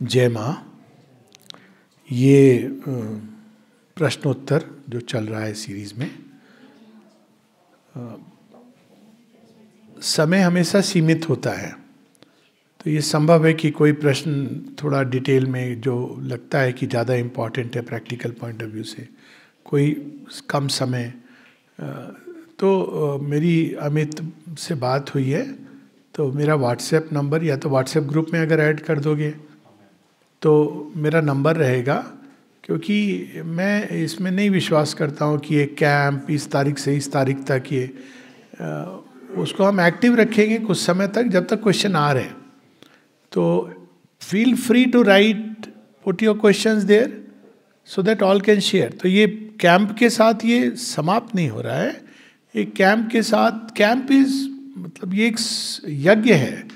जय माँ। ये प्रश्नोत्तर जो चल रहा है सीरीज में, समय हमेशा सीमित होता है, तो ये संभव है कि कोई प्रश्न थोड़ा डिटेल में जो लगता है कि ज़्यादा इम्पॉर्टेंट है प्रैक्टिकल पॉइंट ऑफ व्यू से, कोई कम समय। तो मेरी अमित से बात हुई है, तो मेरा व्हाट्सएप नंबर या तो व्हाट्सएप ग्रुप में अगर ऐड कर दोगे तो मेरा नंबर रहेगा, क्योंकि मैं इसमें नहीं विश्वास करता हूँ कि ये कैंप इस तारीख से इस तारीख तक ये उसको हम एक्टिव रखेंगे कुछ समय तक, जब तक क्वेश्चन आ रहे हैं। तो feel free to write, put your questions there so that all can share. तो ये कैंप के साथ ये समाप्त नहीं हो रहा है। एक कैंप के साथ, कैंप इज मतलब ये एक यज्ञ है,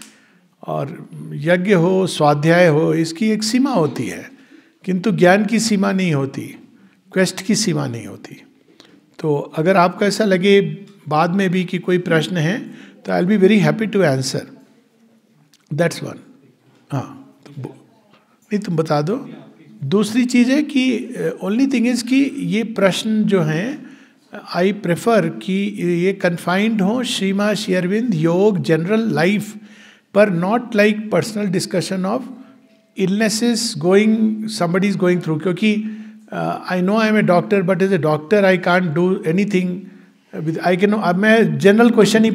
और यज्ञ हो, स्वाध्याय हो, इसकी एक सीमा होती है, किंतु ज्ञान की सीमा नहीं होती, क्वेस्ट की सीमा नहीं होती। तो अगर आपको ऐसा लगे बाद में भी कि कोई प्रश्न है, तो I will be very happy to answer. That's one. हाँ, नहीं तुम बता दो। दूसरी चीज़ है कि ओनली थिंग इज कि ये प्रश्न जो हैं, आई प्रेफर कि ये कन्फाइंड हो श्रीमा श्री अरविंद योग जनरल लाइफ पर, not like personal discussion of illnesses going somebody is going through. क्योंकि I know I am a doctor, but as a doctor I can't do anything with I can. अब मैं general question ही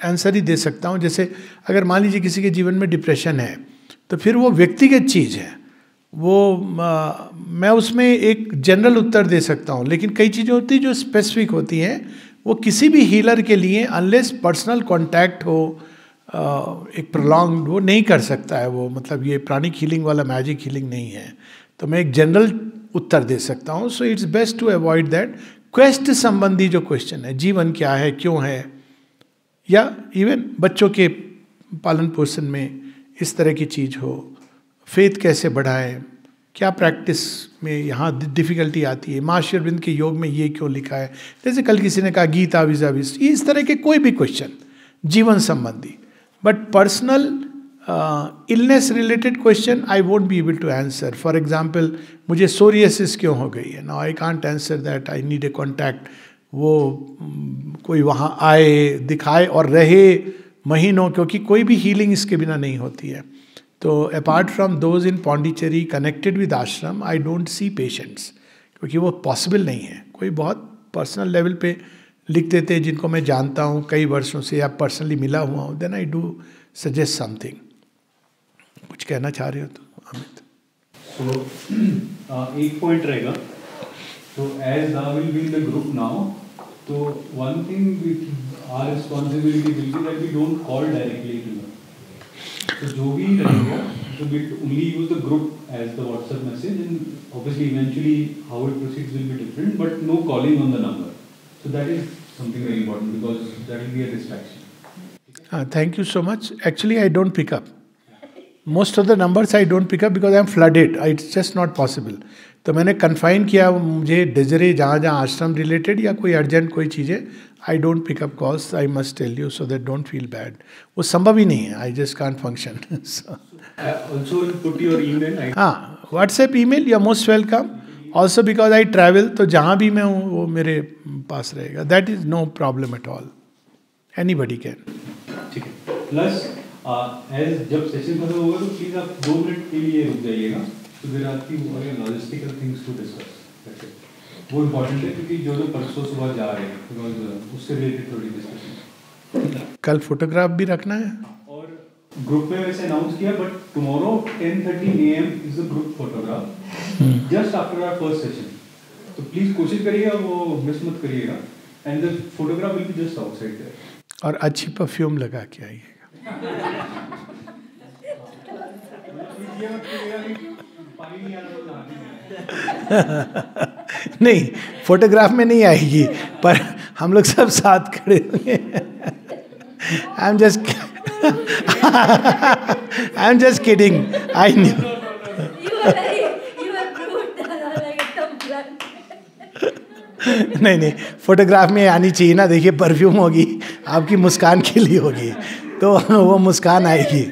answer ही दे सकता हूँ। जैसे अगर मान लीजिए किसी के जीवन में डिप्रेशन है, तो फिर वो व्यक्तिगत चीज़ है, वो मैं उसमें एक जनरल उत्तर दे सकता हूँ। लेकिन कई चीज़ें होती हैं जो स्पेसिफिक होती हैं, वो किसी भी हीलर के लिए अनलेस पर्सनल कॉन्टैक्ट हो, एक प्रोलॉन्ग, वो नहीं कर सकता है वो। मतलब ये प्राणिक हीलिंग वाला मैजिक हीलिंग नहीं है, तो मैं एक जनरल उत्तर दे सकता हूँ। So it's best to avoid that. Quest संबंधी जो क्वेश्चन है, जीवन क्या है, क्यों है, या इवन बच्चों के पालन पोषण में इस तरह की चीज़ हो, फेथ कैसे बढ़ाएं, क्या प्रैक्टिस में यहाँ डिफिकल्टी आती है, माँ श्री अरविंद के योग में ये क्यों लिखा है, जैसे कल किसी ने कहा गीता विज़ाविज़, इस तरह के कोई भी क्वेश्चन जीवन संबंधी। But personal illness related question I won't be able to answer. For example, मुझे सोरियासिस क्यों हो गई है, now I can't answer that, I need a contact. वो कोई वहाँ आए, दिखाए और रहे महीनों, क्योंकि कोई भी हीलिंग इसके बिना नहीं होती है। तो apart from those in Pondicherry connected with आश्रम, आई डोंट सी पेशेंट्स, क्योंकि वो पॉसिबल नहीं है। कोई बहुत पर्सनल लेवल पे लिख देते हैं जिनको मैं जानता हूँ कई वर्षों से या पर्सनली मिला हुआ हूँ, then I do suggest something. कुछ कहना चाह रहे हो तो अमित? तो एक पॉइंट रहेगा, तो as I will be in the group now, तो one thing with our responsibility will be that we don't call directly to them. तो जो भी रहेगा, तो we only use the group as the WhatsApp message, and obviously eventually how it proceeds will be different, but no calling on the number. So that is something very important, because that will be a distraction. Thank you so much. Actually, I don't pick up. Most of the numbers I don't pick up because I am flooded. It's just not possible. तो मैंने confine किया, मुझे डिजरे जहाँ जहाँ आश्रम related या कोई urgent कोई चीज़ें, I don't pick up calls, I must tell you so that don't feel bad. वो संभव ही नहीं है, आई जस्ट कांट फंक्शन। हाँ, WhatsApp email, you are most welcome. Also because I travel, तो जहाँ भी मैं हूँ वो मेरे पास रहेगा। That is no problem at all, anybody can. ठीक है। प्लस एज जब सेशन खत्म होगा तो प्लीज आप 2 मिनट के लिए रुक जाइएगा, तो फिर आपकी लॉजिस्टिकल थिंग्स टू डिस्कस, वो इम्पोर्टेंट है, क्योंकि जो परसों सुबह जा रहे हैं, बिकॉज उससे रिलेटेड थोड़ी डिस्कशन। कल फोटोग्राफ भी रखना है, और ग्रुप में वैसे अनाउंस किया, but tomorrow 10:30 AM is the group photograph just after our first session. तो प्लीज कोशिश करिएगा, वो मिस मत करिएगा, and the photograph will be just outside there. और अच्छी परफ्यूम लगा के आइएगा। नहीं, फोटोग्राफ में नहीं आएगी, पर हम लोग सब साथ खड़े होंगे। आई am just kidding, I knew. नहीं, फोटोग्राफ में आनी चाहिए ना। देखिए, परफ्यूम होगी, आपकी मुस्कान के लिए होगी, तो वो मुस्कान आएगी।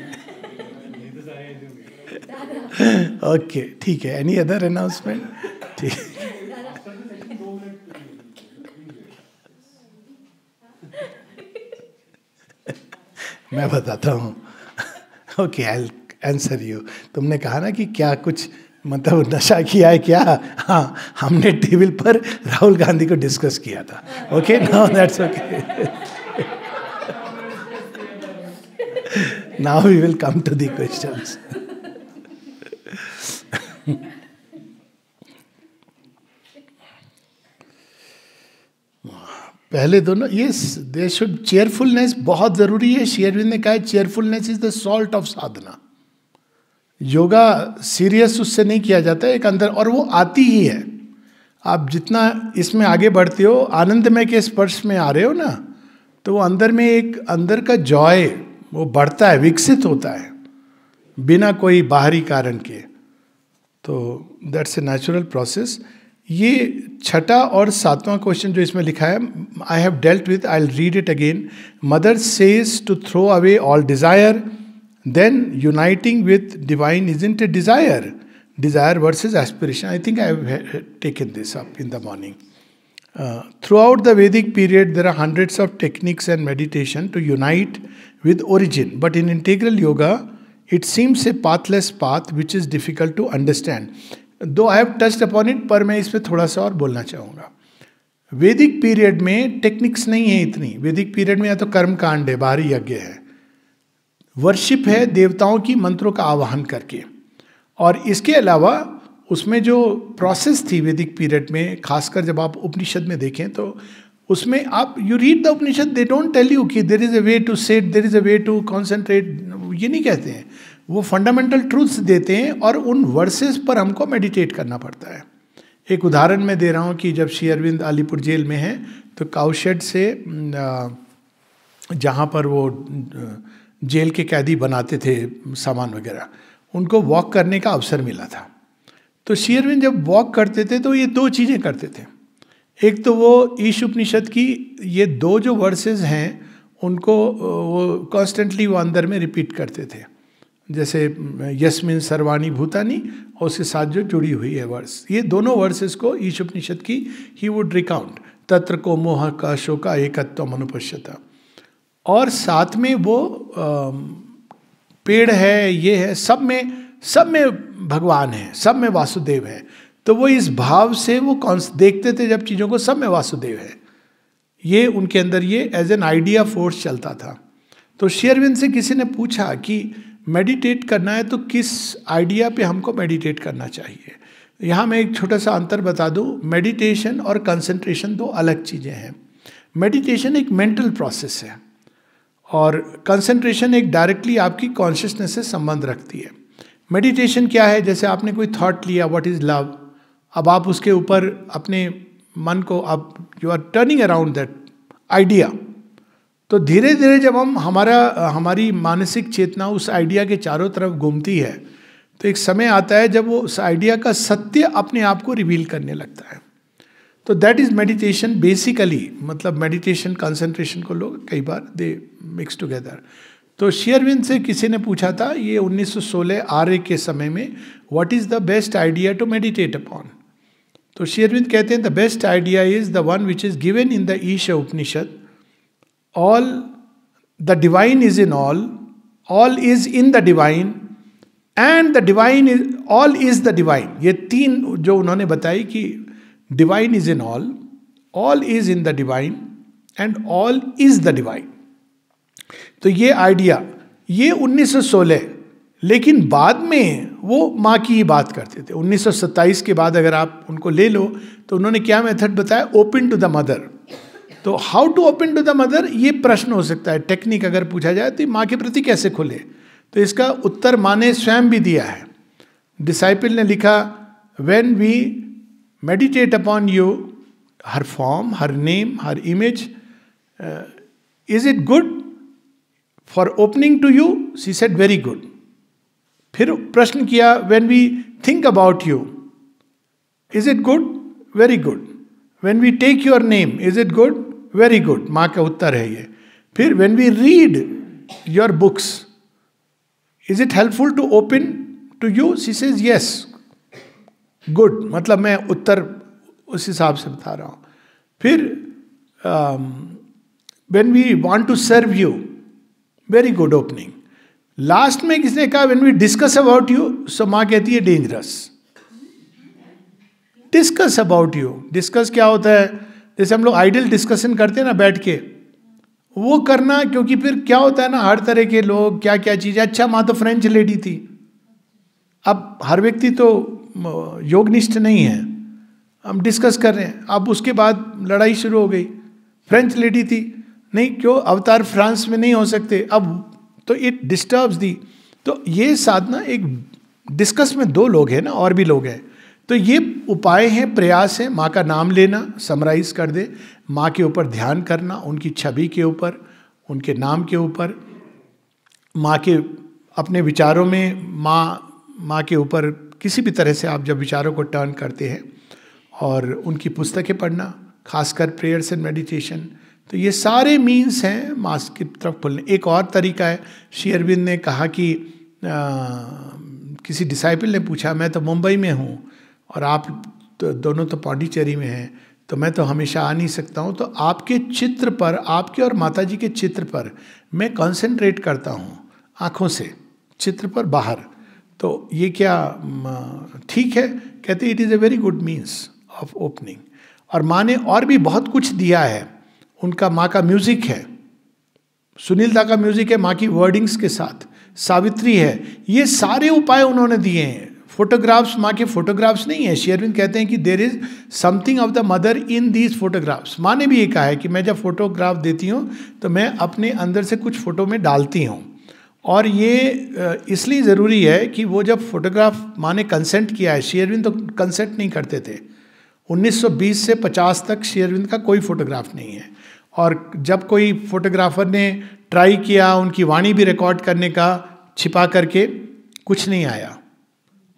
ओके, ठीक है. Any other announcement? ठीक. मैं बताता हूँ. Okay, I answer you. तुमने कहा ना कि क्या कुछ मतलब नशा किया है क्या? हाँ, हमने टेबल पर राहुल गांधी को डिस्कस किया था. Okay, now that's okay. Now we will come to the questions. पहले दोनों, यस, दे शुड, चेयरफुलनेस बहुत जरूरी है. श्री अरविंद ने कहा cheerfulness is the salt of Sadhana. Yoga serious उससे नहीं किया जाता है, एक अंदर, और वो आती ही है. आप जितना इसमें आगे बढ़ते हो, आनंदमय के स्पर्श में आ रहे हो ना, तो वो अंदर में एक अंदर का जॉय वो बढ़ता है, विकसित होता है बिना कोई बाहरी कारण के. तो दैट्स ए नेचुरल प्रोसेस. ये छठा और सातवां क्वेश्चन जो इसमें लिखा है, I have dealt with, I will read it again. Mother says to throw away all desire, then uniting with divine isn't a desire. Desire versus aspiration. I think I have taken this up in the morning. Throughout the Vedic period, there are hundreds of techniques and meditation to unite with origin. But in integral yoga, it seems a pathless path which is difficult to understand. Though I have touched upon it, पर मैं इस पर थोड़ा सा और बोलना चाहूँगा. वैदिक पीरियड में टेक्निक्स नहीं है इतनी. वैदिक पीरियड में या तो कर्म कांड है, बाहरी यज्ञ है, वर्शिप है देवताओं की मंत्रों का आवाहन करके, और इसके अलावा उसमें जो प्रोसेस थी वैदिक पीरियड में, खासकर जब आप उपनिषद में देखें तो उसमें आप you read the Upanishad, they don't tell you कि there is a way to set, there is a way to concentrate, ये नहीं कहते हैं. वो फंडामेंटल ट्रूथ्स देते हैं और उन वर्सेस पर हमको मेडिटेट करना पड़ता है. एक उदाहरण मैं दे रहा हूँ कि जब श्री अरविंद अलीपुर जेल में हैं तो काउशेड से जहाँ पर वो जेल के कैदी बनाते थे सामान वगैरह, उनको वॉक करने का अवसर मिला था. तो श्री अरविंद जब वॉक करते थे तो ये दो चीज़ें करते थे. एक तो वो ईश उपनिषद की ये दो जो वर्सेस हैं उनको वो कॉन्स्टेंटली वो अंदर में रिपीट करते थे, जैसे यस्मिन सर्वाणी भूतानी, और उसके साथ जो जुड़ी हुई है वर्स, ये दोनों वर्सेस को ईश उपनिषद की ही वुड रिकाउंट. तत्र को मोह का शोका एकत्व अनुपश्यता. और साथ में वो पेड़ है, ये है, सब में भगवान है, सब में वासुदेव है. तो वो इस भाव से वो देखते थे जब चीज़ों को, सब में वासुदेव है, ये उनके अंदर ये एज एन आइडिया फोर्स चलता था. तो श्री अरविंद से किसी ने पूछा कि मेडिटेट करना है तो किस आइडिया पे हमको मेडिटेट करना चाहिए. यहाँ मैं एक छोटा सा अंतर बता दूँ. मेडिटेशन और कंसंट्रेशन दो अलग चीज़ें हैं. मेडिटेशन एक मेंटल प्रोसेस है और कंसंट्रेशन एक डायरेक्टली आपकी कॉन्शियसनेस से संबंध रखती है. मेडिटेशन क्या है? जैसे आपने कोई थॉट लिया, व्हाट इज लव, अब आप उसके ऊपर अपने मन को, अब you are turning around that idea. तो धीरे धीरे जब हमारी मानसिक चेतना उस आइडिया के चारों तरफ घूमती है तो एक समय आता है जब वो उस आइडिया का सत्य अपने आप को रिवील करने लगता है. तो दैट इज मेडिटेशन बेसिकली. मतलब मेडिटेशन कंसंट्रेशन को लोग कई बार दे मिक्स टुगेदर. तो श्री अरविंद से किसी ने पूछा था ये 1916 आर्य के समय में, what is the best idea to meditate upon. तो श्री अरविंद कहते हैं the best idea is the one which is given in the Isha Upanishad. All the divine is in all is in the divine, and the divine is all is the divine. ये तीन जो उन्होंने बताई कि divine is in all is in the divine, and all is the divine. तो ये idea ये 1916, लेकिन बाद में वो माँ की ही बात करते थे. 1927 के बाद अगर आप उनको ले लो तो उन्होंने क्या मेथड बताया, ओपन टू द मदर. तो how to open to the mother, ये प्रश्न हो सकता है. टेक्निक अगर पूछा जाए तो माँ के प्रति कैसे खुले, तो इसका उत्तर माँ ने स्वयं भी दिया है. डिसाइपल ने लिखा, when we meditate upon you, her form, her name, her image, is it good for opening to you? She said very good. फिर प्रश्न किया, when we think about you, is it good? Very good. When we take your name, is it good? Very good. माँ का उत्तर है ये. फिर when we read your books, is it helpful to open to you? She says yes, good, मतलब मैं उत्तर उस हिसाब से बता रहा हूं. फिर when we want to serve you, very good opening. Last में किसने कहा when we discuss about you, so माँ कहती है dangerous. Discuss about you, discuss क्या होता है? जैसे हम लोग आइडियल डिस्कशन करते हैं ना बैठ के, वो करना. क्योंकि फिर क्या होता है ना, हर तरह के लोग क्या क्या चीजें. अच्छा, माँ तो फ्रेंच लेडी थी. अब हर व्यक्ति तो योगनिष्ठ नहीं है, हम डिस्कस कर रहे हैं. अब उसके बाद लड़ाई शुरू हो गई. फ्रेंच लेडी थी, नहीं क्यों अवतार फ्रांस में नहीं हो सकते? अब तो इट डिस्टर्ब्स दी. तो ये साधना, एक डिस्कस में दो लोग हैं ना, और भी लोग हैं. तो ये उपाय हैं, प्रयास है. माँ का नाम लेना, समराइज कर दे. माँ के ऊपर ध्यान करना, उनकी छवि के ऊपर, उनके नाम के ऊपर. माँ के अपने विचारों में माँ के ऊपर किसी भी तरह से आप जब विचारों को टर्न करते हैं, और उनकी पुस्तकें पढ़ना, खासकर प्रेयर्स एंड मेडिटेशन. तो ये सारे मीन्स हैं माँ की तरफ खुलने. एक और तरीका है, श्री अरविंद ने कहा कि किसी डिसाइपल ने पूछा, मैं तो मुंबई में हूँ और आप तो दोनों तो पौंडीचेरी में हैं, तो मैं तो हमेशा आ नहीं सकता हूँ, तो आपके चित्र पर, आपके और माता जी के चित्र पर मैं कंसंट्रेट करता हूँ आँखों से, चित्र पर बाहर. तो ये क्या ठीक है? कहते it is a very good means of opening. और माँ ने और भी बहुत कुछ दिया है. उनका, माँ का म्यूजिक है, सुनील दा का म्यूजिक है माँ की वर्डिंग्स के साथ, सावित्री है. ये सारे उपाय उन्होंने दिए हैं. फोटोग्राफ्स, माँ के फोटोग्राफ्स नहीं है. श्री अरविंद कहते हैं कि there is something of the mother in these photographs. माँ ने भी ये कहा है कि मैं जब फोटोग्राफ देती हूँ तो मैं अपने अंदर से कुछ फोटो में डालती हूँ. और ये इसलिए ज़रूरी है कि वो जब फोटोग्राफ माँ ने कंसेंट किया है, श्री अरविंद तो कंसेंट नहीं करते थे. 1920 से 50 तक श्री अरविंद का कोई फोटोग्राफ नहीं है. और जब कोई फोटोग्राफर ने ट्राई किया उनकी वाणी भी रिकॉर्ड करने का, छिपा करके, कुछ नहीं आया.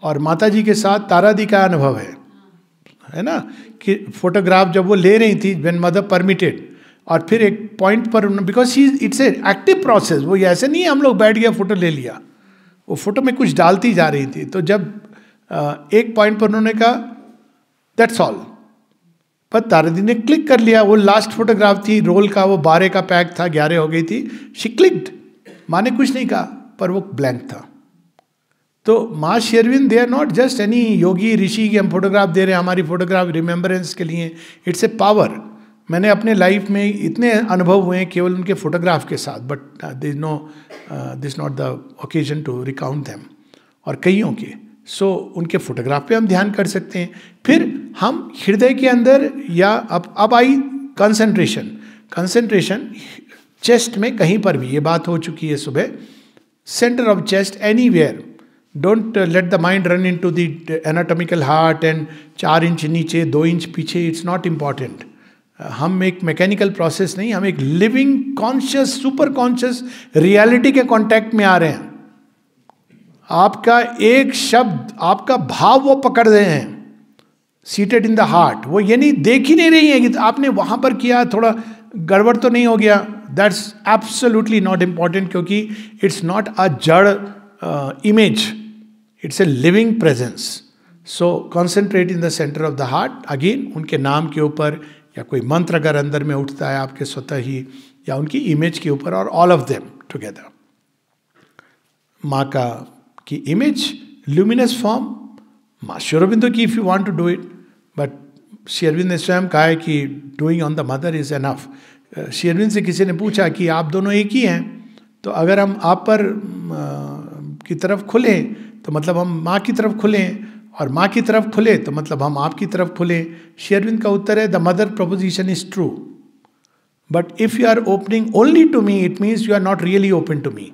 और माता जी के साथ तारा दी का अनुभव है ना, कि फोटोग्राफ जब वो ले रही थी, व्हेन मदर परमिटेड, और फिर एक पॉइंट पर, because it's a active process. वो ऐसे नहीं है हम लोग बैठ गया फोटो ले लिया, वो फोटो में कुछ डालती जा रही थी. तो जब एक पॉइंट पर उन्होंने कहा दैट्स ऑल, पर तारादी ने क्लिक कर लिया. वो लास्ट फोटोग्राफ थी, रोल का वो 12 का पैक था, 11 हो गई थी. She clicked. माँ ने कुछ नहीं कहा, पर वो ब्लैंक था. तो माँ Shri Aurobindo, they are not just any yogi rishi की हम फोटोग्राफ दे रहे हैं हमारी फोटोग्राफ रिमेम्बरेंस के लिए. It's a power. मैंने अपने लाइफ में इतने अनुभव हुए हैं केवल उनके फोटोग्राफ के साथ, but this not the occasion to recount them. और कईयों के. सो उनके फोटोग्राफ पे हम ध्यान कर सकते हैं. फिर हम हृदय के अंदर, या अब आई कंसंट्रेशन. कंसंट्रेशन चेस्ट में कहीं पर भी, ये बात हो चुकी है सुबह. Centre of chest, anywhere. Don't let the mind run into the anatomical heart and 4 inch नीचे 2 इंच पीछे. It's not important. हम एक मैकेनिकल प्रोसेस नहीं, हम एक living conscious, super conscious reality के कांटेक्ट में आ रहे हैं. आपका एक शब्द, आपका भाव वो पकड़ रहे हैं, सीटेड इन द हार्ट. वो ये नहीं, देख ही नहीं रही है कि आपने वहां पर किया, थोड़ा गड़बड़ तो नहीं हो गया. दैट्स एब्सोल्युटली नॉट इम्पॉर्टेंट, क्योंकि इट्स नॉट अ जड़ image, it's a living presence. So concentrate in the centre of the heart. Again उनके नाम के ऊपर, या कोई मंत्र अगर अंदर में उठता है आपके स्वतः ही, या उनकी इमेज के ऊपर, और ऑल ऑफ देम टुगेदर. माँ का की इमेज, ल्यूमिनस फॉर्म, माँ श्री अरविंदो की, if you want to do it. But Shri Arvind ने स्वयं कहा है कि doing on the mother is enough. Shri Arvind से किसी ने पूछा कि आप दोनों एक ही हैं, तो अगर हम आप पर की तरफ खुलें तो मतलब हम माँ की तरफ खुलें, और माँ की तरफ खुले तो मतलब हम आपकी तरफ खुले. श्री अरविंद का उत्तर है the mother proposition is true, but if you are opening only to me, it means you are not really open to me,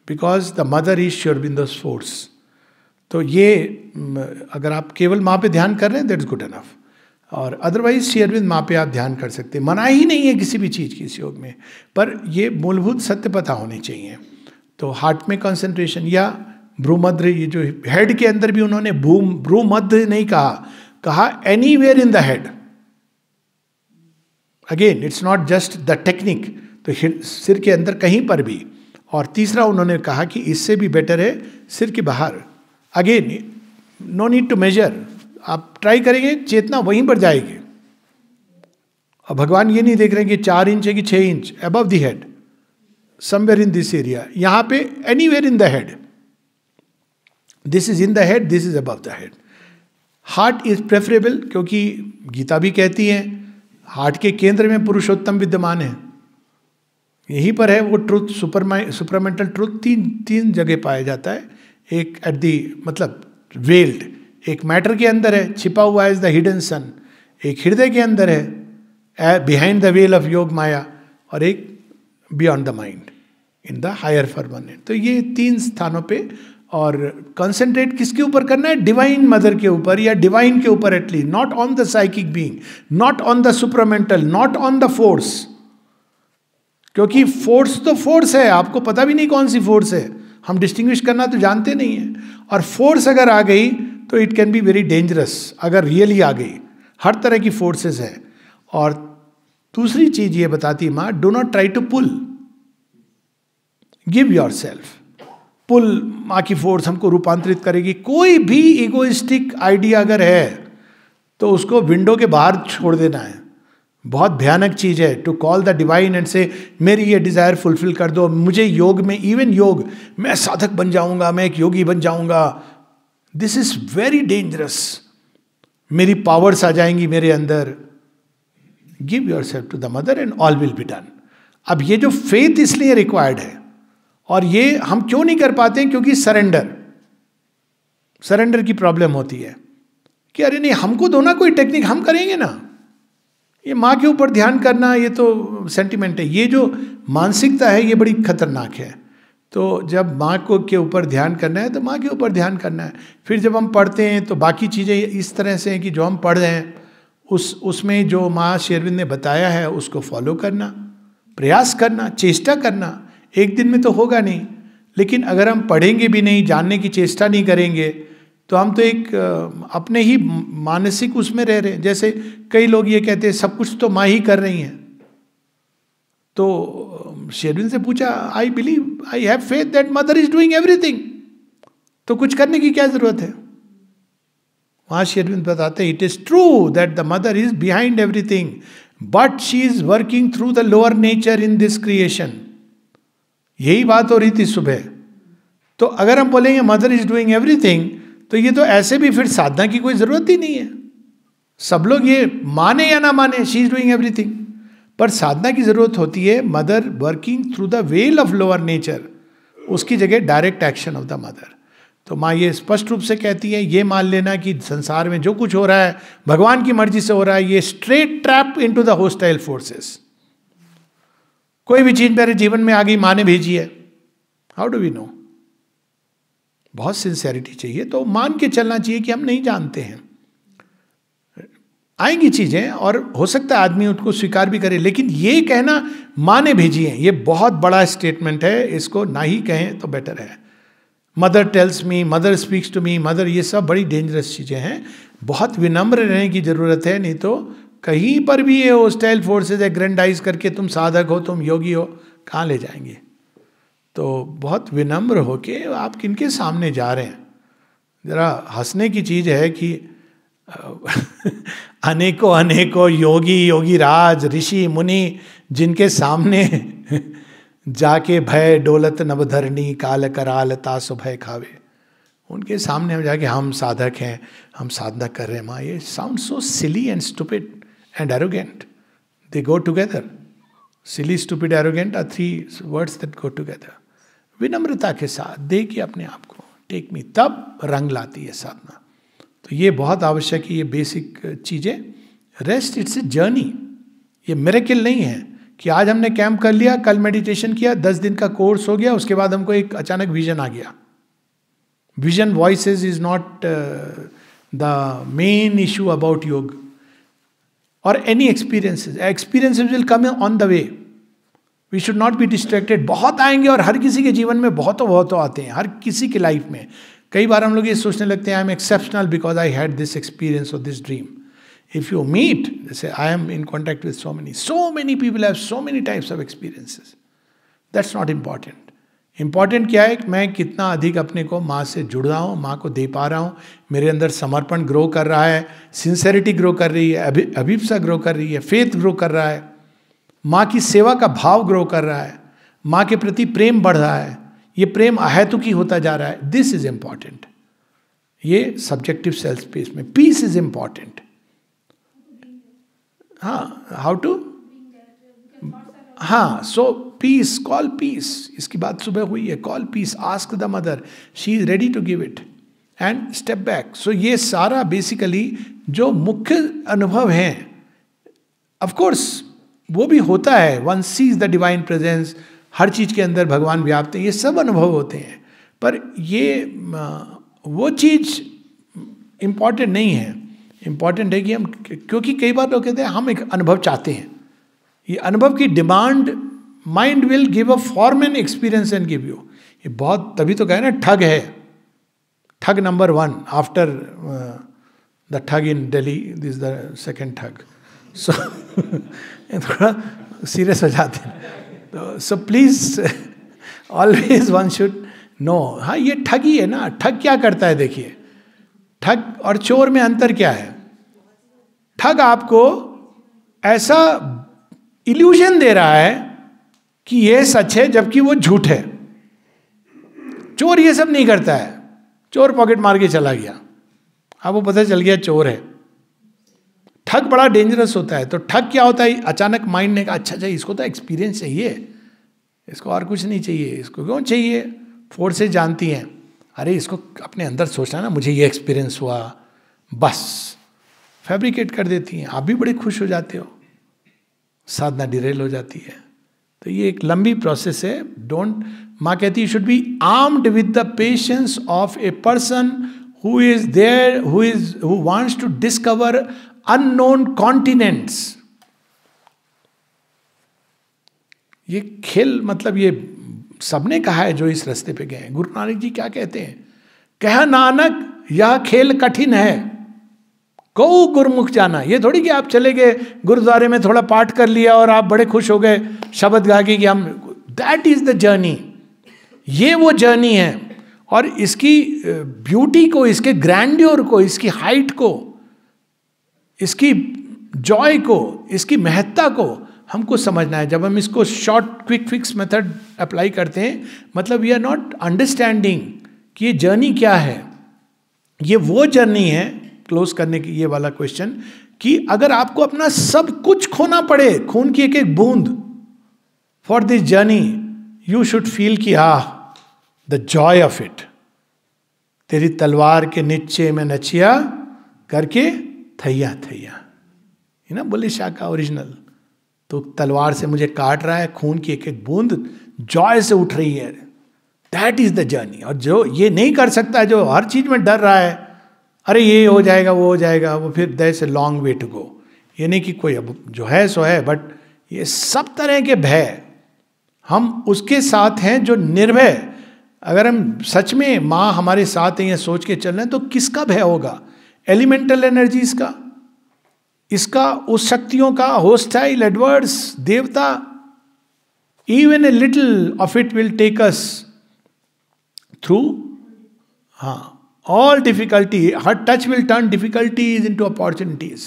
because the mother is Shri Aurobindo's force. तो ये अगर आप केवल माँ पे ध्यान कर रहे हैं, दैट्स गुड इनफ. और अदरवाइज श्री अरविंद माँ पे आप ध्यान कर सकते हैं. मना ही नहीं है किसी भी चीज़ की इस योग में, पर ये मूलभूत सत्य पता होनी चाहिए. तो हार्ट में कंसंट्रेशन, या भ्रूमध्य, ये जो हेड के अंदर भी उन्होंने भ्रूमध्य नहीं कहा anywhere in the head. Again it's not just the technique. तो सिर के अंदर कहीं पर भी. और तीसरा उन्होंने कहा कि इससे भी बेटर है सिर के बाहर, again no need to measure, आप ट्राई करेंगे चेतना वहीं पर जाएगी। और भगवान ये नहीं देख रहे हैं कि 4 इंच है कि 6 inch, above the head, somewhere in this area, यहां पे anywhere in the head, this is in the head, this is above the head. Heart is preferable, क्योंकि गीता भी कहती है हार्ट के केंद्र में पुरुषोत्तम विद्यमान है, यहीं पर है वो ट्रुथ, सुपरमेंटल ट्रुथ तीन जगह पाया जाता है। एक एट दी मतलब वेल्ड, एक मैटर के अंदर है छिपा हुआ एज द हिडन सन, एक हृदय के अंदर है बिहाइंड द वेल ऑफ योग माया, और एक beyond the mind in the higher permanent. तो ये 3 स्थानों पे, और कंसंट्रेट किसके ऊपर करना है? डिवाइन मदर के ऊपर या डिवाइन के ऊपर at least, not on the psychic being, not on the supramental, not on the force, क्योंकि फोर्स तो फोर्स है, आपको पता भी नहीं कौन सी फोर्स है, हम डिस्टिंग्विश करना तो जानते नहीं है। और फोर्स अगर आ गई तो it can be very dangerous, अगर रियली आ गई, हर तरह की फोर्सेस है। और दूसरी चीज ये बताती माँ, do not try to pull, give yourself. Pull माँ की फोर्स हमको रूपांतरित करेगी। कोई भी इगोइस्टिक आइडिया अगर है तो उसको विंडो के बाहर छोड़ देना है। बहुत भयानक चीज है to call the divine and से मेरी ये डिजायर फुलफिल कर दो, मुझे योग में, इवन योग, मैं साधक बन जाऊंगा, मैं एक योगी बन जाऊंगा। दिस इज वेरी डेंजरस, मेरी पावर्स आ जाएंगी मेरे अंदर। Give yourself to the mother and all will be done. अब ये जो फेथ इसलिए रिक्वायर्ड है, और ये हम क्यों नहीं कर पाते हैं? क्योंकि सरेंडर की प्रॉब्लम होती है कि अरे नहीं, हमको दो ना कोई टेक्निक, हम करेंगे ना। ये माँ के ऊपर ध्यान करना, ये तो सेंटिमेंट है। ये जो मानसिकता है ये बड़ी खतरनाक है। तो जब माँ को के ऊपर ध्यान करना है तो माँ के ऊपर ध्यान करना है। फिर जब हम पढ़ते हैं तो बाकी चीज़ें इस तरह से हैं कि जो हम पढ़ रहे हैं उसमें जो माँ शेर अरविंद ने बताया है उसको फॉलो करना, प्रयास करना, चेष्टा करना। एक दिन में तो होगा नहीं, लेकिन अगर हम पढ़ेंगे भी नहीं, जानने की चेष्टा नहीं करेंगे, तो हम तो एक अपने ही मानसिक उसमें रह रहे हैं। जैसे कई लोग ये कहते हैं सब कुछ तो माँ ही कर रही हैं। तो शेरविन से पूछा, I believe, I have faith that mother is doing everything, तो कुछ करने की क्या जरूरत है? वहां शेरविन बताते हैं, it is true that the mother is behind everything, but she is working through the lower nature in this creation. यही बात हो रही थी सुबह। तो अगर हम बोलेंगे मदर इज डूइंग एवरीथिंग, तो ये तो ऐसे भी फिर साधना की कोई जरूरत ही नहीं है। सब लोग ये माने या ना माने, शी इज डूइंग एवरीथिंग, पर साधना की जरूरत होती है mother working through the well of lower nature, उसकी जगह direct action of the mother. तो माँ ये स्पष्ट रूप से कहती है, ये मान लेना कि संसार में जो कुछ हो रहा है भगवान की मर्जी से हो रहा है, ये straight trap into the hostile forces. कोई भी चीज मेरे जीवन में आ गई, माँ ने भेजी है, हाउ डू वी नो? बहुत सिंसेरिटी चाहिए। तो मान के चलना चाहिए कि हम नहीं जानते हैं, आएंगी चीजें, और हो सकता है आदमी उसको स्वीकार भी करे, लेकिन ये कहना माँ ने भेजी है, ये बहुत बड़ा स्टेटमेंट है, इसको ना ही कहें तो बेटर है। Mother tells me, mother speaks to me, mother, ये सब बड़ी डेंजरस चीजें हैं। बहुत विनम्र रहने की जरूरत है, नहीं तो कहीं पर भी ये होस्टाइल फोर्सेज एग्रेंडाइज करके तुम साधक हो, तुम योगी हो, कहाँ ले जाएंगे? तो बहुत विनम्र होके आप किनके सामने जा रहे हैं? जरा हंसने की चीज है कि अनेकों अनेकों योगी, योगी राज, ऋषि मुनि, जिनके सामने जाके भय डोलत नवधरणी, काल कराल तासु भय खावे, उनके सामने हम जाके हम साधक हैं, हम साधना कर रहे हैं माँ, ये sound so silly and stupid and arrogant. They go together. Silly, stupid, arrogant are 3 words that go together. विनम्रता के साथ देखिए अपने आप को, टेक मी, तब रंग लाती है साधना। तो ये बहुत आवश्यक है, ये बेसिक चीजें। रेस्ट इट्स ए जर्नी, ये मिरेकल नहीं है कि आज हमने कैंप कर लिया, कल मेडिटेशन किया, 10 दिन का कोर्स हो गया, उसके बाद हमको एक अचानक विजन आ गया। Vision voices is not the main issue about yoga और any experiences. Experiences will come on the way, we should not be distracted. बहुत आएंगे, और हर किसी के जीवन में बहुतों आते हैं, हर किसी की लाइफ में। कई बार हम लोग ये सोचने लगते हैं, I am exceptional because I had this experience और this dream. If you meet, say, I am in contact with so many people have so many types of experiences. That's not important. Important क्या है कि मैं कितना अधिक अपने को माँ से जुड़ रहा हूँ, माँ को दे पा रहा हूँ, मेरे अंदर समर्पण ग्रो कर रहा है, सिंसेरिटी ग्रो कर रही है, अभिप्सा ग्रो कर रही है, फेथ ग्रो कर रहा है, माँ की सेवा का भाव ग्रो कर रहा है, माँ के प्रति प्रेम बढ़ रहा है, ये प्रेम अहेतुकी होता जा रहा है. This is important. ये सब्जेक्टिव सेल्फ स्पेस में पीस इज इंपॉर्टेंट. हाँ, हाउ टू, हाँ, सो पीस, कॉल पीस. इसकी बात सुबह हुई है. Call peace, ask the mother, she is ready to give it and step back. So ये सारा बेसिकली जो मुख्य अनुभव हैं, ऑफ कोर्स वो भी होता है. One sees the divine presence, हर चीज के अंदर भगवान व्याप्त है, ये सब अनुभव होते हैं. पर ये वो चीज इंपॉर्टेंट नहीं है. इंपॉर्टेंट है कि हम, क्योंकि कई बार लोग कहते हैं हम एक अनुभव चाहते हैं. ये अनुभव की demand, mind will give a form and experience and give you. ये बहुत, तभी तो कहे ना ठग है. ठग नंबर 1 आफ्टर द ठग इन दिल्ली, दिस द सेकेंड ठग. सो थोड़ा सीरियस हो जाते हैं. So please always one should know. हाँ, ये ठगी है ना. ठग क्या करता है देखिए, ठग और चोर में अंतर क्या है. ठग आपको ऐसा इल्यूजन दे रहा है कि ये सच है जबकि वो झूठ है. चोर ये सब नहीं करता है. चोर पॉकेट मार के चला गया, अब वो पता चल गया चोर है. ठग बड़ा डेंजरस होता है. तो ठग क्या होता है, अचानक माइंड ने कहा अच्छा अच्छा इसको तो एक्सपीरियंस चाहिए, इसको और कुछ नहीं चाहिए. इसको क्यों चाहिए, फोर्सेस जानती हैं, अरे इसको अपने अंदर सोचना ना, मुझे ये एक्सपीरियंस हुआ, बस फैब्रिकेट कर देती हैं. आप भी बड़े खुश हो जाते हो, साधना डिरेल हो जाती है. तो ये एक लंबी प्रोसेस है. डोंट, माँ कहती है, should be armed with the patience of a person who is there, who wants to discover unknown continents. ये खेल, मतलब ये सबने कहा है जो इस रास्ते पे गए. गुरु नानक जी क्या कहते हैं, कहा नानक यह खेल कठिन है, को गुरमुख जाना. ये थोड़ी कि आप चले गए गुरुद्वारे में, थोड़ा पाठ कर लिया और आप बड़े खुश हो गए शब्द गा के कि हम, दैट इज द जर्नी. ये वो जर्नी है. और इसकी ब्यूटी को, इसके ग्रैंड्योर को, इसकी हाइट को, इसकी जॉय को, इसकी महत्ता को हमको समझना है. जब हम इसको short quick fix method apply करते हैं, मतलब वी आर नॉट अंडरस्टैंडिंग कि ये जर्नी क्या है. ये वो जर्नी है, क्लोज करने की ये वाला क्वेश्चन, कि अगर आपको अपना सब कुछ खोना पड़े, खून की एक एक बूंद, for this journey, you should feel कि द जॉय ऑफ इट. तेरी तलवार के नीचे में नचिया करके थैया थैया, है ना बुल्ले शाह का ओरिजिनल. तो तलवार से मुझे काट रहा है, खून की एक एक बूंद जॉय से उठ रही है. That is the journey. और जो ये नहीं कर सकता है, जो हर चीज में डर रहा है, अरे ये हो जाएगा वो हो जाएगा, वो फिर there is a long way to go. ये नहीं कि कोई अब जो है सो है, बट ये सब तरह के भय हम उसके साथ हैं जो निर्भय. अगर हम सच में माँ हमारे साथ हैं, ये सोच के चल रहे हैं, तो किसका भय होगा. एलिमेंटल एनर्जीज का, इसका, उस शक्तियों का, होस्टाइल, एडवर्स, देवता. Even a little of it will take us through, हाँ, all difficulty. Her touch will turn difficulties into opportunities,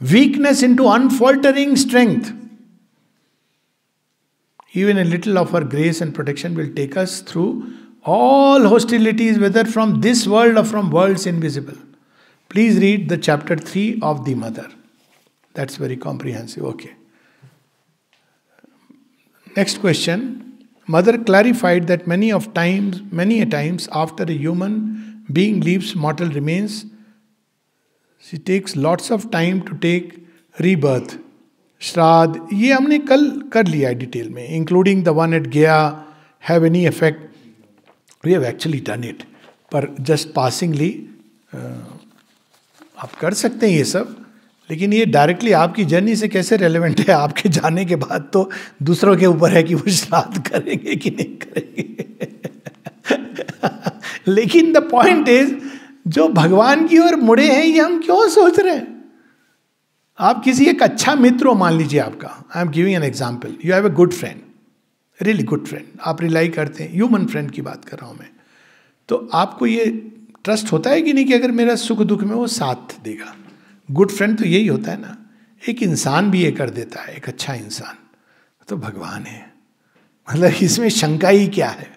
weakness into unfaltering strength. Even a little of her grace and protection will take us through all hostilities, whether from this world or from worlds invisible. Please read the chapter 3 of the Mother. That's very comprehensive. Okay. Next question. Mother clarified that many a times after a human being leaves mortal remains, she takes lots of time to take rebirth. श्राद्ध, ये हमने कल कर लिया है detail में, including the one at Gaya, have any effect, we have actually done it. पर just passingly आप कर सकते हैं ये सब, लेकिन ये डायरेक्टली आपकी जर्नी से कैसे रेलेवेंट है. आपके जाने के बाद तो दूसरों के ऊपर है कि वो श्राद्ध करेंगे कि नहीं करेंगे. लेकिन द पॉइंट इज, जो भगवान की ओर मुड़े हैं, ये हम क्यों सोच रहे हैं. आप किसी एक अच्छा मित्र हो, मान लीजिए आपका, I am giving an example, you have a good friend, really good friend, आप रिलाई करते हैं, ह्यूमन फ्रेंड की बात कर रहा हूँ मैं, तो आपको ये ट्रस्ट होता है कि नहीं कि अगर मेरा सुख दुख में वो साथ देगा? गुड फ्रेंड तो यही होता है ना, एक इंसान भी ये कर देता है, एक अच्छा इंसान, तो भगवान है। मतलब इसमें शंका ही क्या है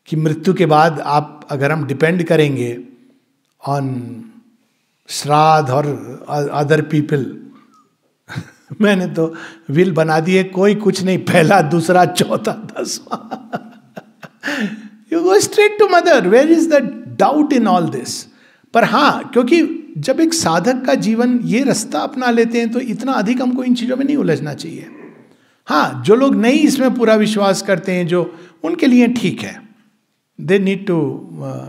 कि मृत्यु के बाद आप, अगर हम डिपेंड करेंगे ऑन श्राद्ध और अदर पीपल, मैंने तो विल बना दिए, कोई कुछ नहीं, पहला दूसरा चौथा 10वां, you go straight to mother, where is the doubt in all this? पर हाँ, क्योंकि जब एक साधक का जीवन ये रास्ता अपना लेते हैं तो इतना अधिक हमको इन चीज़ों में नहीं उलझना चाहिए। हाँ, जो लोग नहीं इसमें पूरा विश्वास करते हैं, जो उनके लिए ठीक है, they need to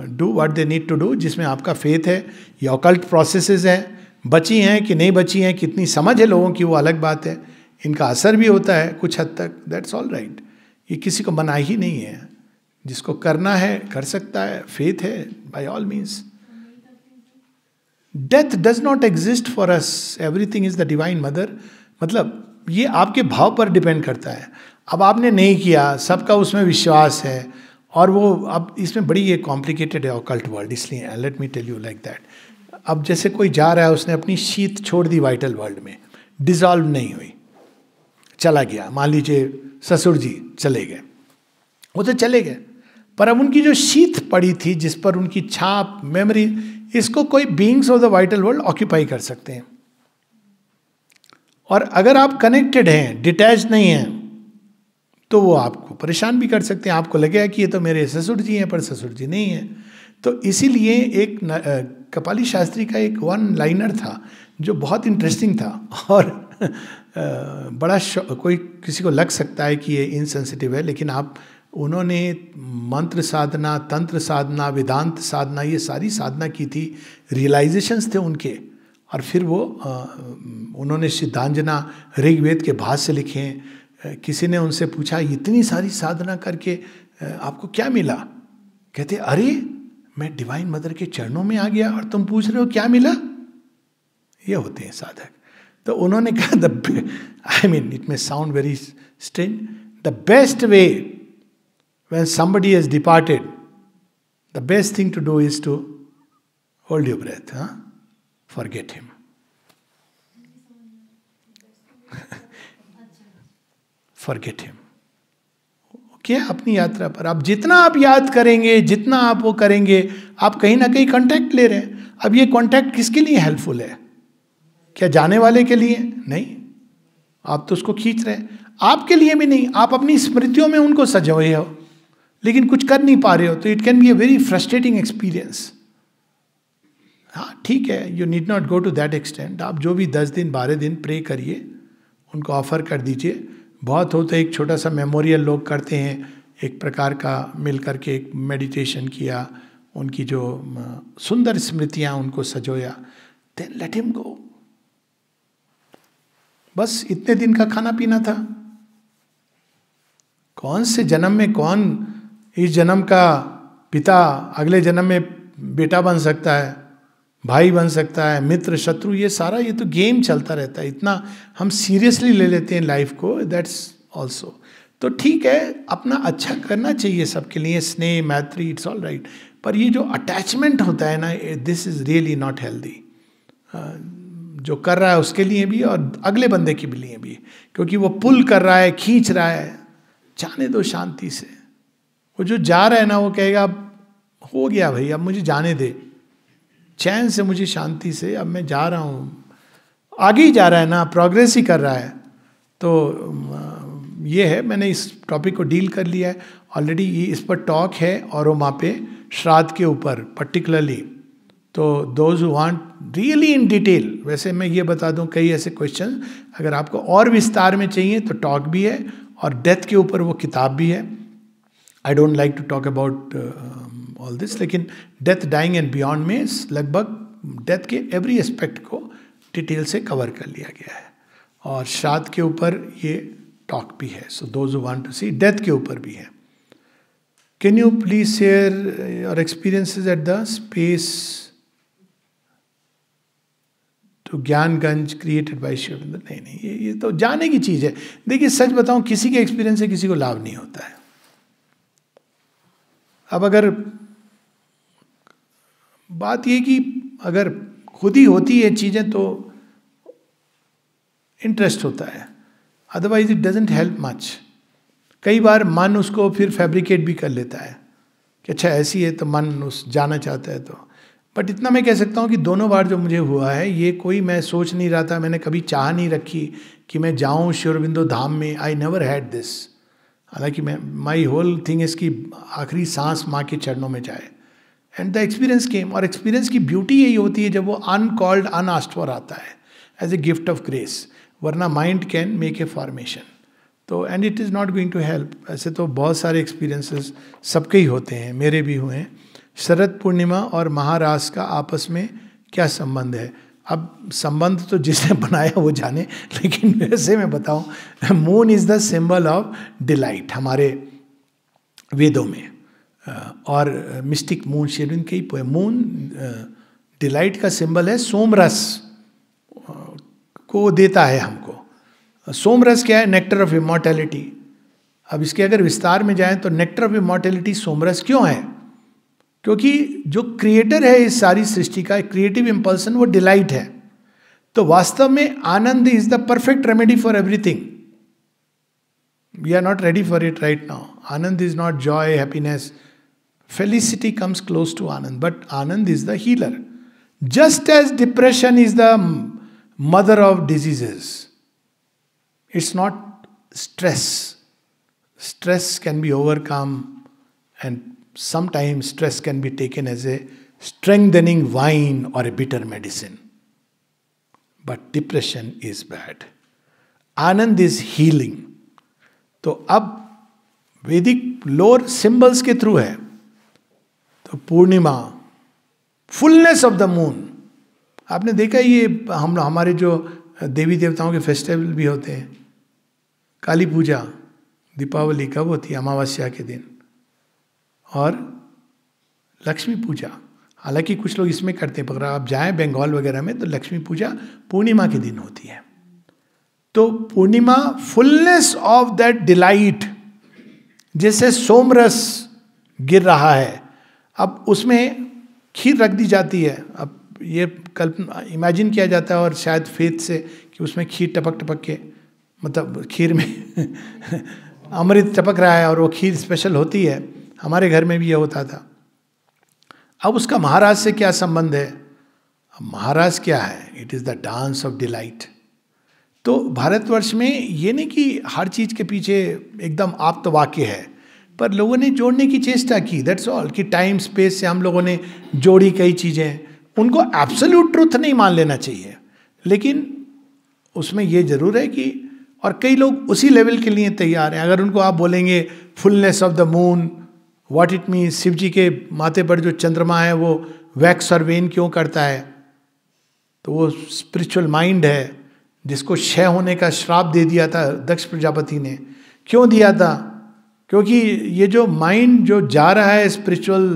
do what they need to do, जिसमें आपका फेथ है, ये ऑकल्ट प्रोसेसेस हैं, बची हैं कि नहीं बची हैं, कितनी समझ है लोगों की, वो अलग बात है, इनका असर भी होता है कुछ हद तक, दैट्स ऑल राइट। ये किसी को मना ही नहीं है, जिसको करना है कर सकता है, फेथ है, by all means. Death does not exist for us, everything is the divine mother. मतलब ये आपके भाव पर डिपेंड करता है। अब आपने नहीं किया, सबका उसमें विश्वास है, और वो अब इसमें बड़ी ये कॉम्प्लिकेटेड है ऑकल्ट वर्ल्ड, इसलिए let me tell you like that. अब जैसे कोई जा रहा है, उसने अपनी शीत छोड़ दी वाइटल वर्ल्ड में, डिजॉल्व नहीं हुई, चला गया, मान लीजिए ससुर जी चले गए, वो तो चले गए, पर अब उनकी जो शीत पड़ी थी, जिस पर उनकी छाप, मेमोरी, इसको कोई beings of the vital world occupy कर सकते हैं। और अगर आप कनेक्टेड हैं, डिटैच नहीं हैं, तो वो आपको परेशान भी कर सकते हैं। आपको लगेगा कि ये तो मेरे ससुर जी हैं, पर ससुर जी नहीं हैं। तो इसीलिए एक कपाली शास्त्री का एक वन लाइनर था जो बहुत इंटरेस्टिंग था, और बड़ा कोई किसी को लग सकता है कि ये इनसेंसिटिव है, लेकिन आप, उन्होंने मंत्र साधना, तंत्र साधना, वेदांत साधना, ये सारी साधना की थी, रियलाइजेशंस थे उनके, और फिर वो उन्होंने सिद्धांजना ऋग्वेद के भाष्य लिखे हैं। किसी ने उनसे पूछा, इतनी सारी साधना करके आपको क्या मिला? कहते, अरे मैं डिवाइन मदर के चरणों में आ गया और तुम पूछ रहे हो क्या मिला? ये होते हैं साधक। तो उन्होंने कहा, I mean it may sound very strange, the best way when somebody has departed, the best thing to do is to hold your breath, forget him. Forget him. क्या अपनी यात्रा पर आप जितना आप याद करेंगे, जितना आप वो करेंगे, आप कहीं ना कहीं कांटेक्ट ले रहे हैं। अब ये कांटेक्ट किसके लिए हेल्पफुल है? क्या जाने वाले के लिए? नहीं, आप तो उसको खींच रहे हैं। आपके लिए भी नहीं, आप अपनी स्मृतियों में उनको सजोए हो, लेकिन कुछ कर नहीं पा रहे हो, तो it can be a very frustrating experience. हाँ ठीक है, you need not go to that extent. आप जो भी 10 दिन 12 दिन प्रे करिए, उनको ऑफर कर दीजिए। बहुत हो तो एक छोटा सा मेमोरियल लोग करते हैं, एक प्रकार का मिल करके एक मेडिटेशन किया, उनकी जो सुंदर स्मृतियाँ उनको सजोया, देन लेट हिम गो। बस इतने दिन का खाना पीना था। कौन से जन्म में कौन इस जन्म का पिता अगले जन्म में बेटा बन सकता है, भाई बन सकता है, मित्र शत्रु, ये सारा ये तो गेम चलता रहता है। इतना हम सीरियसली ले लेते हैं लाइफ को, दैट्स ऑल्सो। तो ठीक है, अपना अच्छा करना चाहिए सबके लिए, स्नेह मैत्री, इट्स ऑल राइट। पर ये जो अटैचमेंट होता है ना, this is really not healthy. जो कर रहा है उसके लिए भी और अगले बंदे के लिए भी, क्योंकि वो पुल कर रहा है, खींच रहा है। जाने दो शांति से। वो जो जा रहा है ना, वो कहेगा अब हो गया भाई, अब मुझे जाने दे चैन से, मुझे शांति से, अब मैं जा रहा हूँ। आगे ही जा रहा है ना, प्रोग्रेस ही कर रहा है। तो ये है, मैंने इस टॉपिक को डील कर लिया है ऑलरेडी। इस पर टॉक है और वहाँ पे श्राद्ध के ऊपर पर्टिकुलरली। तो those who want really in detail, वैसे मैं ये बता दूं कई ऐसे क्वेश्चन अगर आपको और विस्तार में चाहिए तो टॉक भी है, और डेथ के ऊपर वो किताब भी है। I don't like to talk about all this, लेकिन डेथ डाइंग एंड बियॉन्ड में लगभग डेथ के एवरी एस्पेक्ट को डिटेल से कवर कर लिया गया है। और श्राद्ध के ऊपर ये टॉक भी है। So those who want to see, death के ऊपर भी है। Can you please share your experiences at the space to Gyanganj created by Sri Aurobindo. नहीं, ये तो जाने की चीज है। देखिए सच बताऊं, किसी के एक्सपीरियंस से किसी को लाभ नहीं होता है। अब अगर बात ये कि अगर खुद ही होती है चीजें तो इंटरेस्ट होता है, otherwise it doesn't help much. कई बार मन उसको फिर फैब्रिकेट भी कर लेता है कि अच्छा ऐसी है, तो मन उस जाना चाहता है। तो बट इतना मैं कह सकता हूँ कि दोनों बार जो मुझे हुआ है, ये कोई मैं सोच नहीं रहा था, मैंने कभी चाह नहीं रखी कि मैं जाऊँ श्री अरविंदो धाम में। I never had this. हालांकि मैं, माई होल थिंग इसकी आखिरी सांस माँ के चरणों में जाए। एंड द एक्सपीरियंस केम। और एक्सपीरियंस की ब्यूटी यही होती है जब वो अनकॉल्ड अनआस्क्ड फॉर आता है as a gift of grace, वरना mind can make a formation. तो and it is not going to help. ऐसे तो बहुत सारे एक्सपीरियंसेस सबके ही होते हैं, मेरे भी हुए हैं। शरद पूर्णिमा और महारास का आपस में क्या संबंध है? अब संबंध तो जिसने बनाया वो जाने, लेकिन वैसे मैं बताऊं, moon is the symbol of delight हमारे वेदों में। और मिस्टिक मून शेरविन की पोएम, मून डिलाइट का सिंबल है, सोमरस को देता है हमको। सोमरस क्या है? Nectar of immortality. अब इसके अगर विस्तार में जाएं तो नेक्टर ऑफ इमॉर्टैलिटी सोमरस क्यों है? क्योंकि जो क्रिएटर है इस सारी सृष्टि का, क्रिएटिव इंपल्सन, वो डिलाइट है। तो वास्तव में ananda is the perfect remedy for everything. We are not ready for it right now. Ananda is not joy, happiness, felicity comes close to Anand, but Anand is the healer. Just as depression is the mother of diseases, it's not stress. Stress can be overcome, and sometimes stress can be taken as a strengthening wine or a bitter medicine. But depression is bad. Anand is healing. तो अब वैदिक लोर symbols के through है। तो पूर्णिमा, fullness of the moon. आपने देखा ये हमारे जो देवी देवताओं के फेस्टिवल भी होते हैं, काली पूजा, दीपावली कब होती है? अमावस्या के दिन। और लक्ष्मी पूजा, हालांकि कुछ लोग इसमें करते हैं, पर आप जाएं बंगाल वगैरह में तो लक्ष्मी पूजा पूर्णिमा के दिन होती है। तो पूर्णिमा, फुलनेस ऑफ दैट डिलाइट, जैसे सोमरस गिर रहा है, अब उसमें खीर रख दी जाती है। अब ये कल्पना, इमेजिन किया जाता है और शायद फेथ से कि उसमें खीर टपक टपक के, मतलब खीर में अमृत टपक रहा है और वो खीर स्पेशल होती है। हमारे घर में भी ये होता था। अब उसका महाराज से क्या संबंध है? अब महाराज क्या है? It is the dance of delight. तो भारतवर्ष में ये नहीं कि हर चीज़ के पीछे एकदम आप्त वाक्य है, पर लोगों ने जोड़ने की चेष्टा की, दैट्स ऑल। कि टाइम स्पेस से हम लोगों ने जोड़ी कई चीज़ें। उनको एब्सोल्यूट ट्रूथ नहीं मान लेना चाहिए, लेकिन उसमें ये जरूर है कि, और कई लोग उसी लेवल के लिए तैयार हैं। अगर उनको आप बोलेंगे fullness of the moon, what it means, Shiva ji के माथे पर जो चंद्रमा है वो वैक्स और वेन क्यों करता है? तो वो स्पिरिचुअल माइंड है जिसको क्षय होने का श्राप दे दिया था दक्ष प्रजापति ने। क्यों दिया था? क्योंकि ये जो माइंड जो जा रहा है स्पिरिचुअल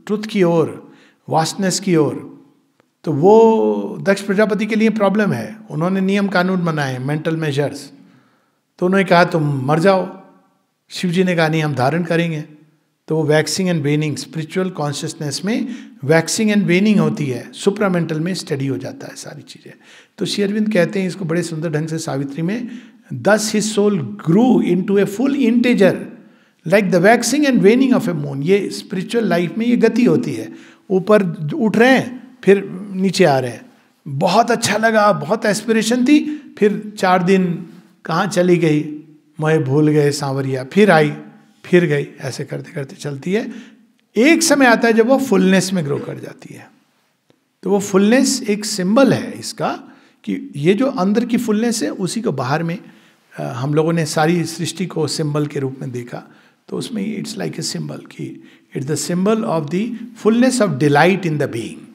ट्रुथ की ओर, वास्टनेस की ओर, तो वो दक्ष प्रजापति के लिए प्रॉब्लम है। उन्होंने नियम कानून बनाए, मेंटल मेजर्स। तो उन्होंने कहा तुम मर जाओ। शिव जी ने कहा नहीं, हम धारण करेंगे। तो वो वैक्सिंग एंड वेनिंग, स्पिरिचुअल कॉन्शियसनेस में वैक्सिंग एंड वेनिंग होती है, सुप्रामेंटल में स्टडी हो जाता है सारी चीज़ें। तो श्री अरविंद कहते हैं इसको बड़े सुंदर ढंग से सावित्री में, thus his soul grew into a full integer like the waxing and waning of a moon. ये स्पिरिचुअल लाइफ में ये गति होती है, ऊपर उठ रहे हैं फिर नीचे आ रहे हैं। बहुत अच्छा लगा, बहुत एस्पिरेशन थी, फिर 4 दिन कहाँ चली गई, मैं भूल गए सांवरिया, फिर आई फिर गई, ऐसे करते करते चलती है। एक समय आता है जब वो फुलनेस में ग्रो कर जाती है। तो वो फुलनेस एक सिंबल है इसका, कि ये जो अंदर की फुलनेस है उसी को बाहर में हम लोगों ने सारी सृष्टि को सिंबल के रूप में देखा। तो उसमें इट्स लाइक ए सिंबल, कि it's the symbol of the fullness of delight in the being.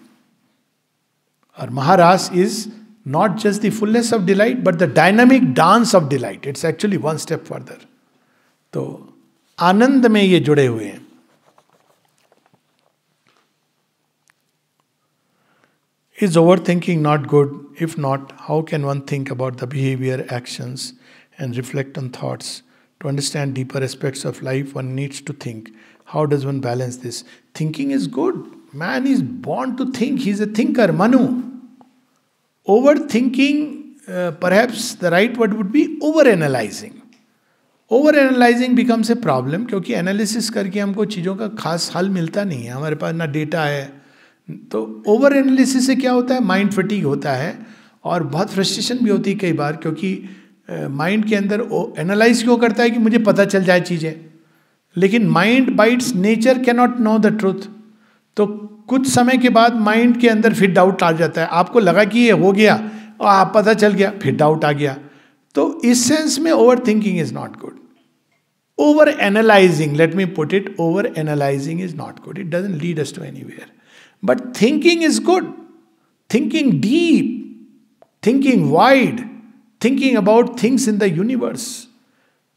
और Maharaas is not just the fullness of delight but the dynamic dance of delight. It's actually one step further. तो आनंद में ये जुड़े हुए हैं। Is overthinking not good? If not, how can one think about the behavior, actions, and reflect on thoughts? To understand deeper aspects of life, one needs to think. How does one balance this? Thinking is good. Man is born to think. He's a thinker, Manu. Overthinking, perhaps the right word would be overanalyzing. Over becomes a problem क्योंकि analysis करके हमको चीज़ों का खास हल मिलता नहीं है, हमारे पास ना डेटा है. तो ओवर एनालिसिस से क्या होता है? माइंड फटीग होता है और बहुत फ्रस्ट्रेशन भी होती है कई बार, क्योंकि माइंड के अंदर एनालाइज क्यों करता है कि मुझे पता चल जाए चीज़ें, लेकिन mind bytes nature can not know the truth. तो कुछ समय के बाद माइंड के अंदर फिर डाउट आ जाता है. आपको लगा कि ये हो गया और आप पता चल गया, फिर डाउट आ गया. तो इस सेंस में over thinking is not good. Over analysing, let me put it, over analysing is not good. It doesn't lead us to anywhere. But thinking is good. Thinking deep, thinking wide, thinking about things in the universe.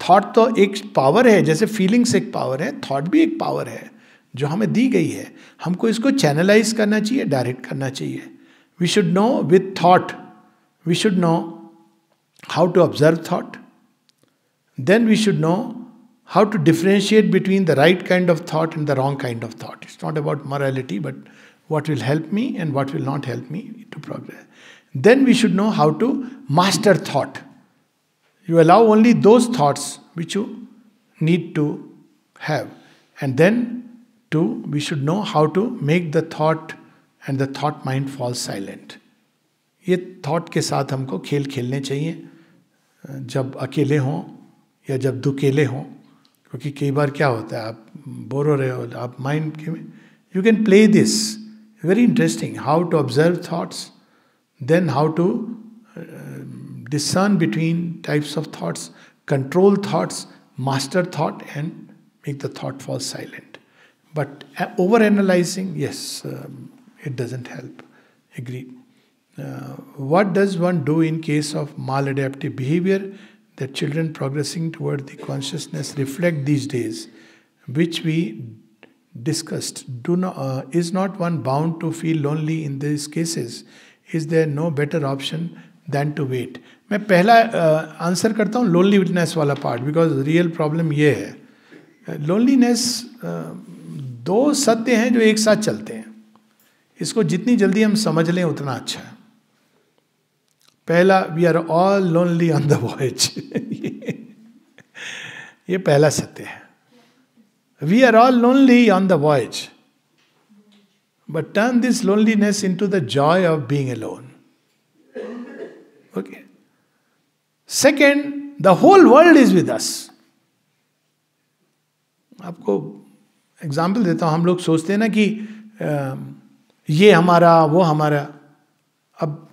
Thought तो एक power है, जैसे feelings एक power है, thought भी एक power है जो हमें दी गई है. हमको इसको चैनलाइज करना चाहिए, डायरेक्ट करना चाहिए. We should know with thought, we should know how to observe thought. Then we should know how to differentiate between the right kind of thought and the wrong kind of thought. It's not about morality, but what will help me and what will not help me to progress. Then we should know how to master thought. You allow only those thoughts which you need to have. And then we should know how to make the thought and the thought mind fall silent. ये thought के साथ हमको खेल खेलने चाहिए जब अकेले हों या जब दुकेले हों. क्योंकि कई बार क्या होता है, आप बोर हो रहे हो, आप माइंड के में, you can play this. Very interesting, how to observe thoughts, then how to discern between types of thoughts, control thoughts, master thought and make the thought fall silent. But over analysing, yes, it doesn't help. Agree. What does one do in case of maladaptive behavior that children progressing toward the consciousness reflect these days, which we discussed? Is not one bound to feel lonely in these cases? Is there no better option than to wait? मैं पहला answer करता हूँ loneliness वाला part, because real problem ये है. Loneliness दो सत्य हैं जो एक साथ चलते हैं. इसको जितनी जल्दी हम समझ लें उतना अच्छा है. पहला, we are all lonely on the voyage. ये पहला सत्य है. We are all lonely on the voyage, but turn this loneliness into the joy of being alone. Okay. Second, the whole world is with us. आपको example देता हूं. हम लोग सोचते हैं ना कि ये हमारा, वो हमारा. अब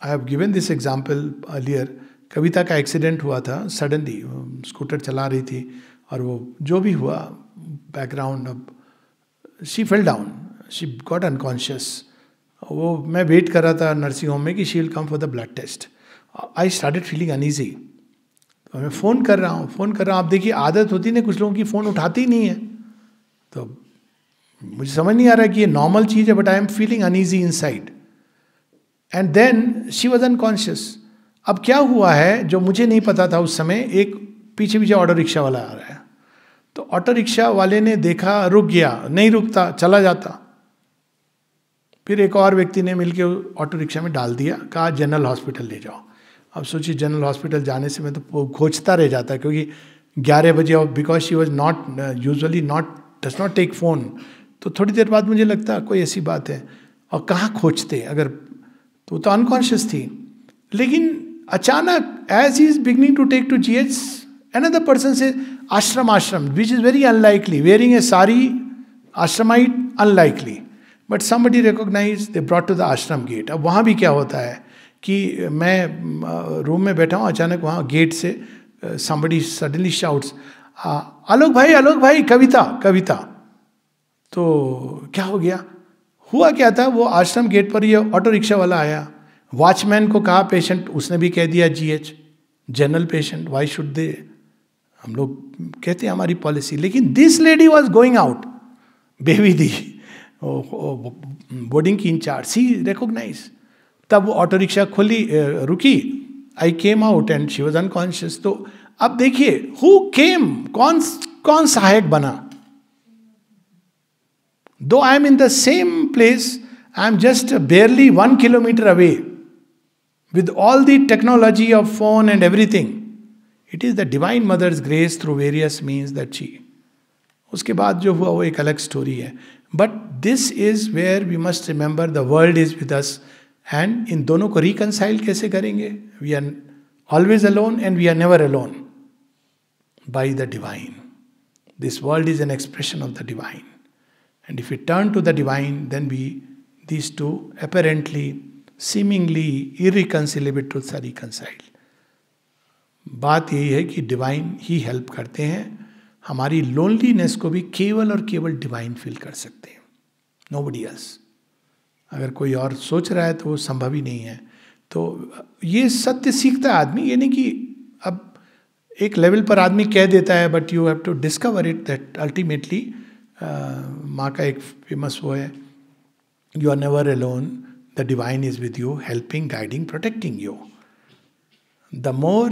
I have given this example earlier. Kavita का एक्सीडेंट हुआ था सडनली, स्कूटर चला रही थी और वो जो भी हुआ बैकग्राउंड, अब she fell down, she got unconscious. वो मैं वेट कर रहा था नर्सिंग होम में कि she will come for the blood test. I started feeling uneasy. तो मैं फ़ोन कर रहा हूँ. आप देखिए, आदत होती है ना कुछ लोगों की, फ़ोन उठाती ही नहीं है. तो मुझे समझ नहीं आ रहा कि ये नॉर्मल चीज़ है, but I am feeling uneasy inside. And then she was unconscious. अब क्या हुआ है जो मुझे नहीं पता था उस समय, एक पीछे ऑटो रिक्शा वाला आ रहा है. तो ऑटो रिक्शा वाले ने देखा, रुक गया, नहीं रुकता, चला जाता. फिर एक और व्यक्ति ने मिलकर ऑटो रिक्शा में डाल दिया, कहा जनरल हॉस्पिटल ले जाओ. अब सोचिए, जनरल हॉस्पिटल जाने से मैं तो खोजता रह जाता, क्योंकि 11 बजे, और because she was not usually does not take phone. तो थोड़ी देर बाद मुझे लगता कोई ऐसी बात है, और कहाँ खोजते अगर, तो अनकॉन्शियस थी. लेकिन अचानक as he is beginning to take to GH, another person says ashram, which is very unlikely. Wearing a sari, ashramite, unlikely. But somebody recognized, they brought to the ashram gate. अब वहाँ भी क्या होता है कि मैं रूम में बैठा हूँ, अचानक वहाँ गेट से somebody suddenly shouts, आलोक भाई, कविता. तो क्या हो गया? हुआ क्या था, वो आश्रम गेट पर ये ऑटो रिक्शा वाला आया, वॉचमैन को कहा पेशेंट, उसने भी कह दिया GH, general patient, why should they. हम लोग कहते हैं हमारी पॉलिसी. लेकिन this lady was going out, baby दी, बोर्डिंग की इंचार्ज, सी रिकॉग्नाइज. तब वो ऑटो रिक्शा खोली, रुकी, I came out and she was unconscious. तो अब देखिए हु केम, कौन सहायक बना. Though I am in the same place, I am just barely 1 kilometer away with all the technology of phone and everything. It is the Divine Mother's grace through various means that she. उसके बाद जो हुआ वो एक अलग story है. But this is where we must remember the world is with us. And इन दोनों को रिकनसाइल कैसे करेंगे? We are always alone and we are never alone by the divine. This world is an expression of the divine. And if you turn to the divine then we these two apparently seemingly irreconcilable truths are reconciled. बात यही है कि divine ही help करते हैं. हमारी loneliness को भी केवल और केवल डिवाइन फील कर सकते हैं, नोबडी एल्स. अगर कोई और सोच रहा है तो वो संभव ही नहीं है. तो ये सत्य सीखता है आदमी. ये नहीं कि अब एक लेवल पर आदमी कह देता है, but you have to discover it that ultimately. माँ का एक फेमस वो है, you are never alone, the divine is with you, helping, guiding, protecting you. The more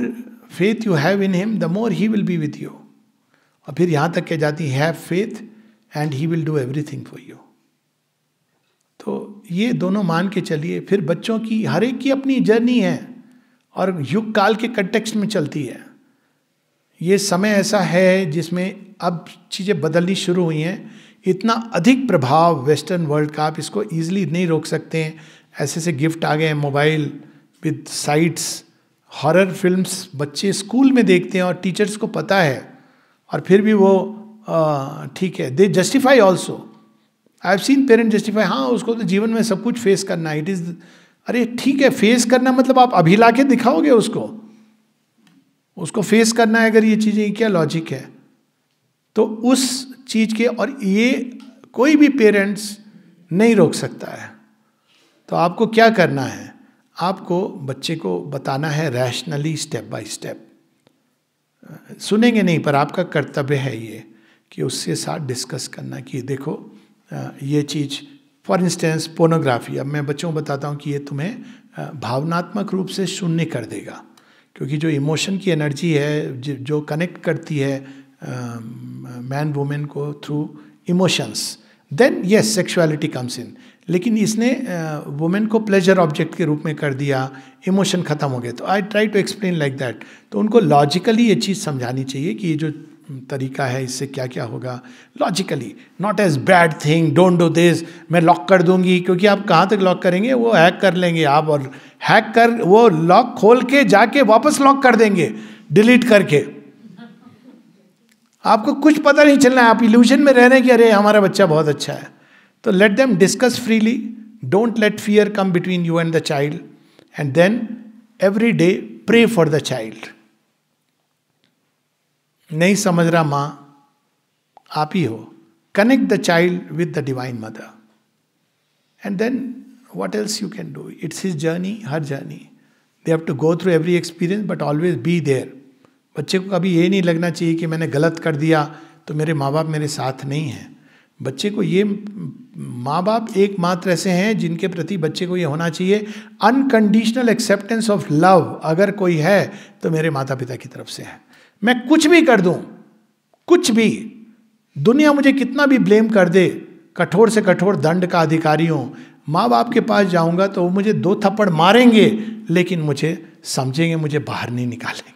faith you have in him, the more he will be with you. और फिर यहाँ तक कह जाती है, have faith and he will do everything for you. तो ये दोनों मान के चलिए. फिर बच्चों की हर एक की अपनी जर्नी है और युग काल के कंटेक्स्ट में चलती है. ये समय ऐसा है जिसमें अब चीज़ें बदलनी शुरू हुई हैं. इतना अधिक प्रभाव वेस्टर्न वर्ल्ड का, आप इसको ईजिली नहीं रोक सकते हैं. ऐसे से गिफ्ट आ गए हैं, mobile with sites, horror films बच्चे स्कूल में देखते हैं और टीचर्स को पता है, और फिर भी वो ठीक है, they justify also. I have seen parent justify, हाँ उसको तो जीवन में सब कुछ फेस करना है. इट इज़, अरे ठीक है, फेस करना मतलब आप अभी ला के दिखाओगे उसको फेस करना है. अगर ये चीज़ें, क्या लॉजिक है? तो उस चीज के, और ये कोई भी पेरेंट्स नहीं रोक सकता है. तो आपको क्या करना है? आपको बच्चे को बताना है रैशनली, स्टेप बाय स्टेप. सुनेंगे नहीं, पर आपका कर्तव्य है ये कि उसके साथ डिस्कस करना कि देखो ये चीज़, फॉर इंस्टेंस पोर्नोग्राफी. अब मैं बच्चों को बताता हूँ कि ये तुम्हें भावनात्मक रूप से शून्य कर देगा, क्योंकि जो इमोशन की एनर्जी है, जो कनेक्ट करती है मैन वुमेन को through emotions, then yes sexuality comes in. लेकिन इसने वुमेन को प्लेजर ऑब्जेक्ट के रूप में कर दिया, इमोशन खत्म हो गए. तो I try to explain like that. तो उनको लॉजिकली ये चीज़ समझानी चाहिए कि ये जो तरीका है इससे क्या क्या होगा. Logically, not as bad thing, don't do this, मैं लॉक कर दूंगी. क्योंकि आप कहाँ तक लॉक करेंगे? वो हैक कर लेंगे आप, और हैक कर वो लॉक खोल के जाके वापस लॉक कर देंगे डिलीट करके. आपको कुछ पता नहीं चलना है, आप इल्यूजन में रह रहे हैं कि अरे हमारा बच्चा बहुत अच्छा है. तो let them discuss freely. Don't let fear come between you and the child. And then every day pray for the child. नहीं समझ रहा माँ, आप ही हो. Connect the child with the divine mother. And then what else you can do? It's his journey, her journey. They have to go through every experience, but always be there. बच्चे को कभी ये नहीं लगना चाहिए कि मैंने गलत कर दिया तो मेरे माँ बाप मेरे साथ नहीं हैं. बच्चे को ये, माँ बाप एकमात्र ऐसे हैं जिनके प्रति बच्चे को ये होना चाहिए अनकंडीशनल एक्सेप्टेंस ऑफ लव. अगर कोई है तो मेरे माता पिता की तरफ से है. मैं कुछ भी कर दूं, कुछ भी, दुनिया मुझे कितना भी ब्लेम कर दे, कठोर से कठोर दंड का अधिकारी हूं, माँ बाप के पास जाऊंगा तो वो मुझे 2 थप्पड़ मारेंगे, लेकिन मुझे समझेंगे, मुझे बाहर नहीं निकालेंगे.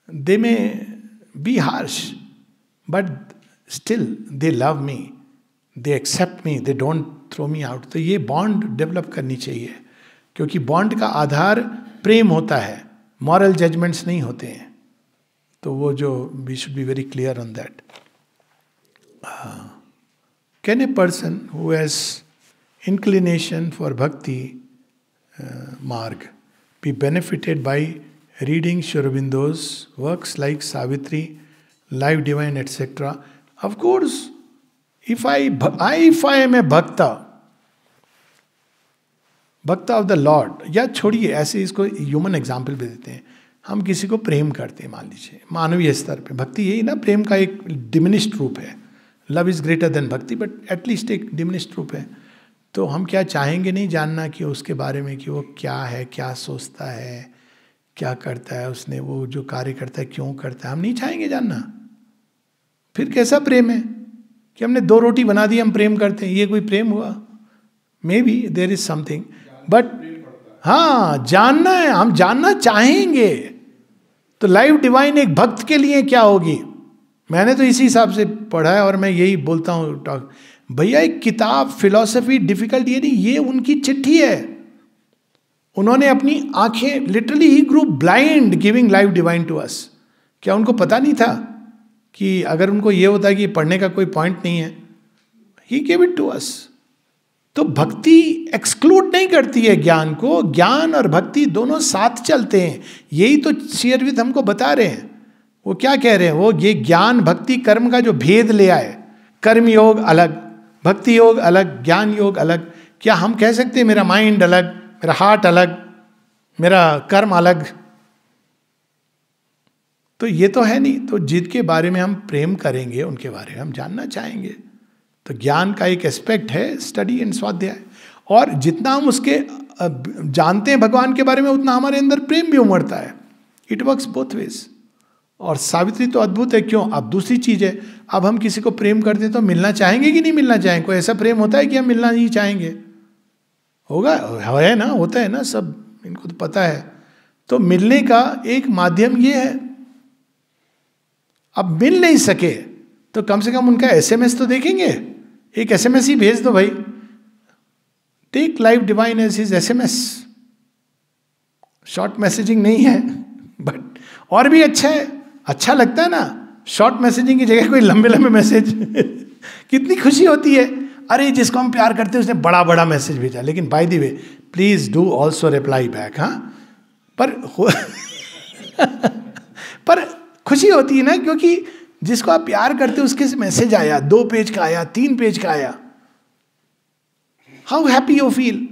They may be harsh, but still they love me, they accept me, they don't throw me out. तो ये बॉन्ड डेवलप करनी चाहिए, क्योंकि बॉन्ड का आधार प्रेम होता है, मॉरल जजमेंट्स नहीं होते हैं. तो वो जो we should be very clear on that. Can a person who has inclination for bhakti marg be benefited by reading Sri Aurobindo's works like Savitri, Life Divine, etc.? Of course, if I am a bhakta of the Lord, या छोड़िए, ऐसे इसको human example भी देते हैं. हम किसी को प्रेम करते हैं, मान लीजिए मानवीय स्तर पे, भक्ति यही ना, प्रेम का एक डिमिनिश्ड रूप है. लव इज ग्रेटर देन भक्ति, बट एटलीस्ट एक डिमिनिश्ड रूप है। तो हम क्या चाहेंगे नहीं जानना कि उसके बारे में, कि वो क्या है, क्या सोचता है, क्या करता है, उसने वो जो कार्य करता है क्यों करता है, हम नहीं चाहेंगे जानना। फिर कैसा प्रेम है कि हमने 2 रोटी बना दी, हम प्रेम करते हैं, ये कोई प्रेम हुआ? Maybe there is something, but हाँ जानना है, हम जानना चाहेंगे। तो लाइफ डिवाइन एक भक्त के लिए क्या होगी? मैंने तो इसी हिसाब से पढ़ा है और मैं यही बोलता हूँ टॉक। भैया एक किताब फिलॉसफी डिफिकल्ट ये नहीं, ये उनकी चिट्ठी है। उन्होंने अपनी आंखें, लिटरली ही grew blind giving Life Divine to us. क्या उनको पता नहीं था कि अगर उनको ये होता है कि पढ़ने का कोई पॉइंट नहीं है, ही गिव इट टू अस। तो भक्ति एक्सक्लूड नहीं करती है ज्ञान को, ज्ञान और भक्ति दोनों साथ चलते हैं। यही तो श्री अरविंद हमको बता रहे हैं। वो क्या कह रहे हैं, वो ये ज्ञान भक्ति कर्म का जो भेद ले आए, कर्म योग अलग, भक्ति योग अलग, ज्ञान योग अलग। क्या हम कह सकते हैं मेरा माइंड अलग, मेरा हार्ट अलग, मेरा कर्म अलग? तो ये तो है नहीं। तो जिनके बारे में हम प्रेम करेंगे उनके बारे में हम जानना चाहेंगे। तो ज्ञान का एक एस्पेक्ट है स्टडी एंड स्वाध्याय, और जितना हम उसके जानते हैं भगवान के बारे में, उतना हमारे अंदर प्रेम भी उमड़ता है। It works both ways. और सावित्री तो अद्भुत है। क्यों? अब दूसरी चीज है, अब हम किसी को प्रेम करते तो मिलना चाहेंगे कि नहीं मिलना चाहेंगे? कोई ऐसा प्रेम होता है कि हम मिलना नहीं चाहेंगे? होगा, है ना, होता है ना, सब इनको तो पता है। तो मिलने का एक माध्यम ये है। अब मिल नहीं सके तो कम से कम उनका एसएमएस तो देखेंगे। एक एसएमएस ही भेज दो भाई। Take Life Divine as his SMS. Short messaging नहीं है, बट और भी अच्छा है। अच्छा लगता है ना शॉर्ट मैसेजिंग की जगह कोई लंबे लंबे मैसेज। कितनी खुशी होती है, अरे जिसको हम प्यार करते हैं उसने बड़ा बड़ा मैसेज भेजा। लेकिन by the way please do also reply back. हाँ, पर खुशी होती है ना, क्योंकि जिसको आप प्यार करते हो उसके मैसेज आया, 2 पेज का आया, 3 पेज का आया, हाउ हैप्पी यू फील।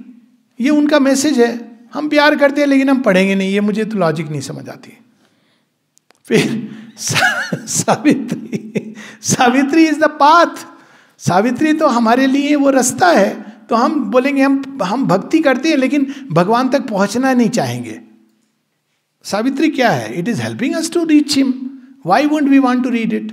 ये उनका मैसेज है। हम प्यार करते हैं लेकिन हम पढ़ेंगे नहीं, ये मुझे तो लॉजिक नहीं समझ आती। फिर Savitri is the path. Savitri तो हमारे लिए वो रास्ता है। तो हम बोलेंगे हम भक्ति करते हैं लेकिन भगवान तक पहुंचना नहीं चाहेंगे। सावित्री क्या है? It is helping us to reach him. Why would we want to read it?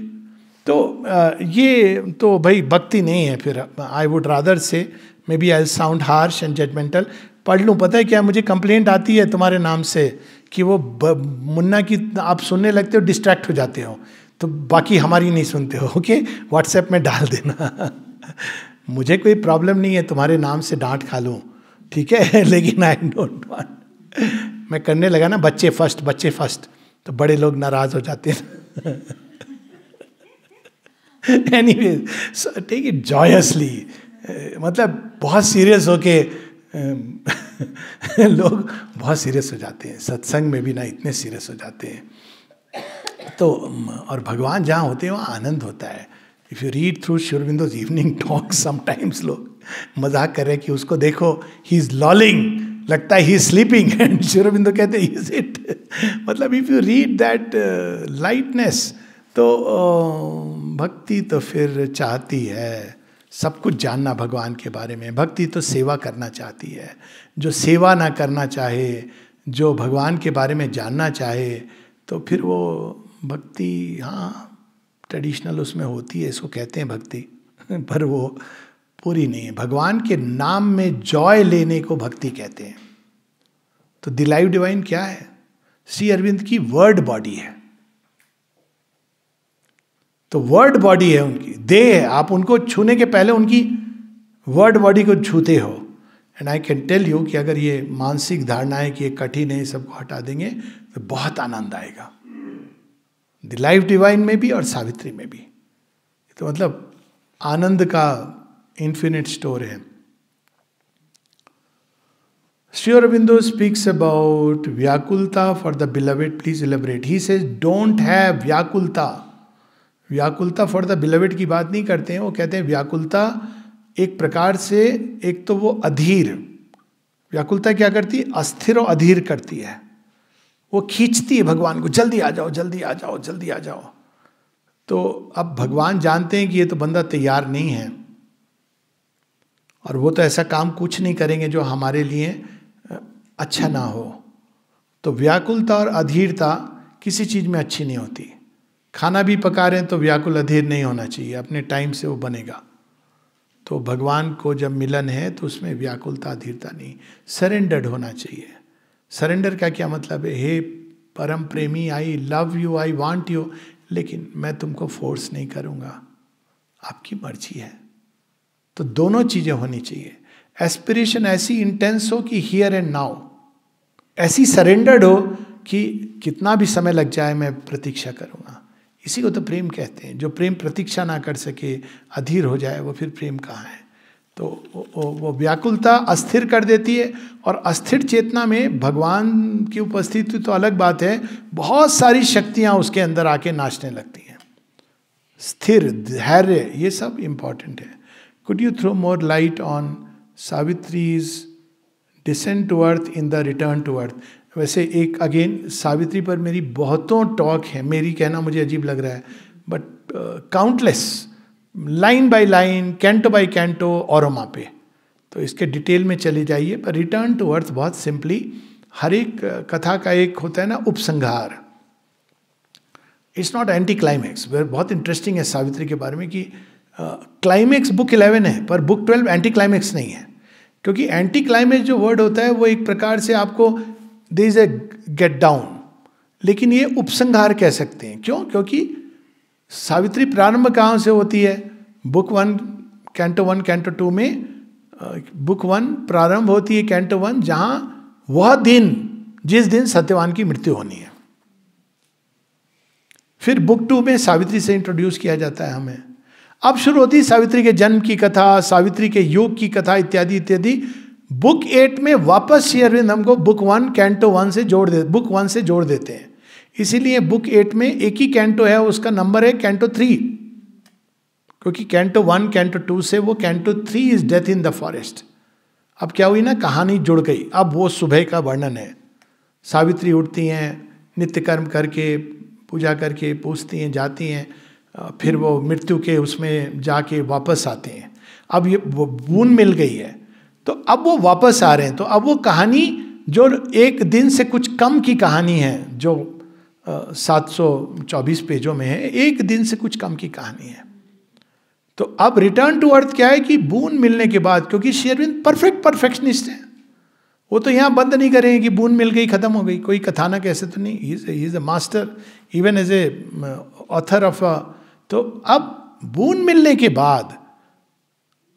तो ये तो भाई भक्ति नहीं है। फिर आई would rather say, maybe I sound harsh and judgemental, पढ़ लूँ। पता है क्या, मुझे कंप्लेंट आती है तुम्हारे नाम से कि वो मुन्ना की आप सुनने लगते हो, डिस्ट्रैक्ट हो जाते हो, तो बाकी हमारी नहीं सुनते हो। ओके, व्हाट्सएप में डाल देना। मुझे कोई प्रॉब्लम नहीं है तुम्हारे नाम से डांट खा लूँ, ठीक है, लेकिन आई डोंट वांट। मैं करने लगा ना बच्चे फर्स्ट, तो बड़े लोग नाराज हो जाते हैं। Anyway, take it joyously. मतलब बहुत सीरियस होके लोग बहुत सीरियस हो जाते हैं। सत्संग में भी ना इतने सीरियस हो जाते हैं। तो और भगवान जहाँ होते हैं वहाँ आनंद होता है। If you read through Shri Aurobindo's evening talk, sometimes लोग मजाक कर रहे हैं कि उसको देखो, ही इज लॉलिंग, लगता है he is sleeping, and Shri Aurobindo कहते हैं इज इट। मतलब if you read that lightness, तो भक्ति तो फिर चाहती है सब कुछ जानना भगवान के बारे में। भक्ति तो सेवा करना चाहती है। जो सेवा ना करना चाहे, जो भगवान के बारे में जानना चाहे, तो फिर वो भक्ति, हाँ ट्रेडिशनल उसमें होती है, इसको कहते हैं भक्ति, पर वो पूरी नहीं है। भगवान के नाम में जॉय लेने को भक्ति कहते हैं। तो द लाइफ डिवाइन क्या है? श्री अरविंद की वर्ड बॉडी है। तो वर्ड बॉडी है उनकी, देह है। आप उनको छूने के पहले उनकी वर्ड बॉडी को छूते हो। And I can tell you कि अगर ये मानसिक धारणा है कि ये कठिन है, सबको हटा देंगे तो बहुत आनंद आएगा। द लाइफ डिवाइन में भी और सावित्री में भी। तो मतलब आनंद का इन्फिनिट स्टोर है। Sri Aurobindo speaks about Vyakulta for the beloved. Please elaborate. He says, don't have Vyakulta. व्याकुलता फॉर द बिलवेड की बात नहीं करते हैं। वो कहते हैं व्याकुलता एक प्रकार से, एक तो वो अधीर, व्याकुलता क्या करती है? अस्थिर और अधीर करती है। वो खींचती है भगवान को, जल्दी आ जाओ, जल्दी आ जाओ, जल्दी आ जाओ। तो अब भगवान जानते हैं कि ये तो बंदा तैयार नहीं है, और वो तो ऐसा काम कुछ नहीं करेंगे जो हमारे लिए अच्छा ना हो। तो व्याकुलता और अधीरता किसी चीज में अच्छी नहीं होती। खाना भी पका रहे हैं तो व्याकुल अधीर नहीं होना चाहिए, अपने टाइम से वो बनेगा। तो भगवान को जब मिलन है तो उसमें व्याकुलता अधीरता नहीं, सरेंडर्ड होना चाहिए। सरेंडर का क्या मतलब है? हे परम प्रेमी, I love you, I want you, लेकिन मैं तुमको फोर्स नहीं करूंगा, आपकी मर्जी है। तो दोनों चीजें होनी चाहिए। एस्पिरेशन ऐसी इंटेंस हो कि हियर एंड नाउ, ऐसी सरेंडर्ड हो कि कितना भी समय लग जाए मैं प्रतीक्षा करूंगा। इसी को तो प्रेम कहते हैं। जो प्रेम प्रतीक्षा ना कर सके, अधीर हो जाए, वो फिर प्रेम कहाँ है? तो वो व्याकुलता अस्थिर कर देती है। और अस्थिर चेतना में भगवान की उपस्थिति तो अलग बात है, बहुत सारी शक्तियां उसके अंदर आके नाचने लगती हैं। स्थिर, धैर्य, ये सब इंपॉर्टेंट है। Could you throw more light on Savitri's descent to earth in the return to earth? वैसे एक अगेन सावित्री पर मेरी बहुतों टॉक है, मेरी कहना मुझे अजीब लग रहा है, but countless, line by line, canto by canto, औरोमा पे। तो इसके डिटेल में चले जाइए। पर रिटर्न टू अर्थ बहुत सिंपली, हर एक कथा का एक होता है ना उपसंहार। It's not anti climax. बहुत इंटरेस्टिंग है सावित्री के बारे में कि क्लाइमैक्स बुक 11 है पर बुक 12 एंटी क्लाइमैक्स नहीं है। क्योंकि एंटी क्लाइमैक्स जो वर्ड होता है वो एक प्रकार से आपको there is a get down, लेकिन ये उपसंहार कह सकते हैं। क्यों? क्योंकि सावित्री प्रारंभ कहाँ से होती है? बुक 1 कैंटो 1 कैंटो 2 में बुक 1 प्रारंभ होती है कैंटो 1, जहां वह दिन जिस दिन सत्यवान की मृत्यु होनी है। फिर बुक 2 में सावित्री से इंट्रोड्यूस किया जाता है हमें। अब शुरू होती है सावित्री के जन्म की कथा, सावित्री के योग की कथा, इत्यादि इत्यादि। बुक 8 में वापस श्री अरविंद हमको बुक 1 कैंटो 1 से बुक 1 से जोड़ देते हैं। इसीलिए बुक 8 में एक ही कैंटो है, उसका नंबर है कैंटो 3, क्योंकि कैंटो 1 कैंटो 2 से वो canto 3 is death in the forest. अब क्या हुई ना, कहानी जुड़ गई। अब वो सुबह का वर्णन है। सावित्री उठती हैं, नित्य कर्म करके, पूजा करके, पूछती हैं, जाती हैं, फिर वो मृत्यु के उसमें जाके वापस आते हैं। अब ये वो बूंद मिल गई है, तो अब वो वापस आ रहे हैं। तो अब वो कहानी जो एक दिन से कुछ कम की कहानी है, जो 724 पेजों में है, एक दिन से कुछ कम की कहानी है। तो अब रिटर्न टू अर्थ क्या है कि बूंद मिलने के बाद, क्योंकि श्री अरविंद परफेक्शनिस्ट है, वो तो यहाँ बंद नहीं करेंगे कि बूंद मिल गई खत्म हो गई। कोई कथानक ऐसे तो नहीं, he is a master even as a author of. तो अब बूंद मिलने के बाद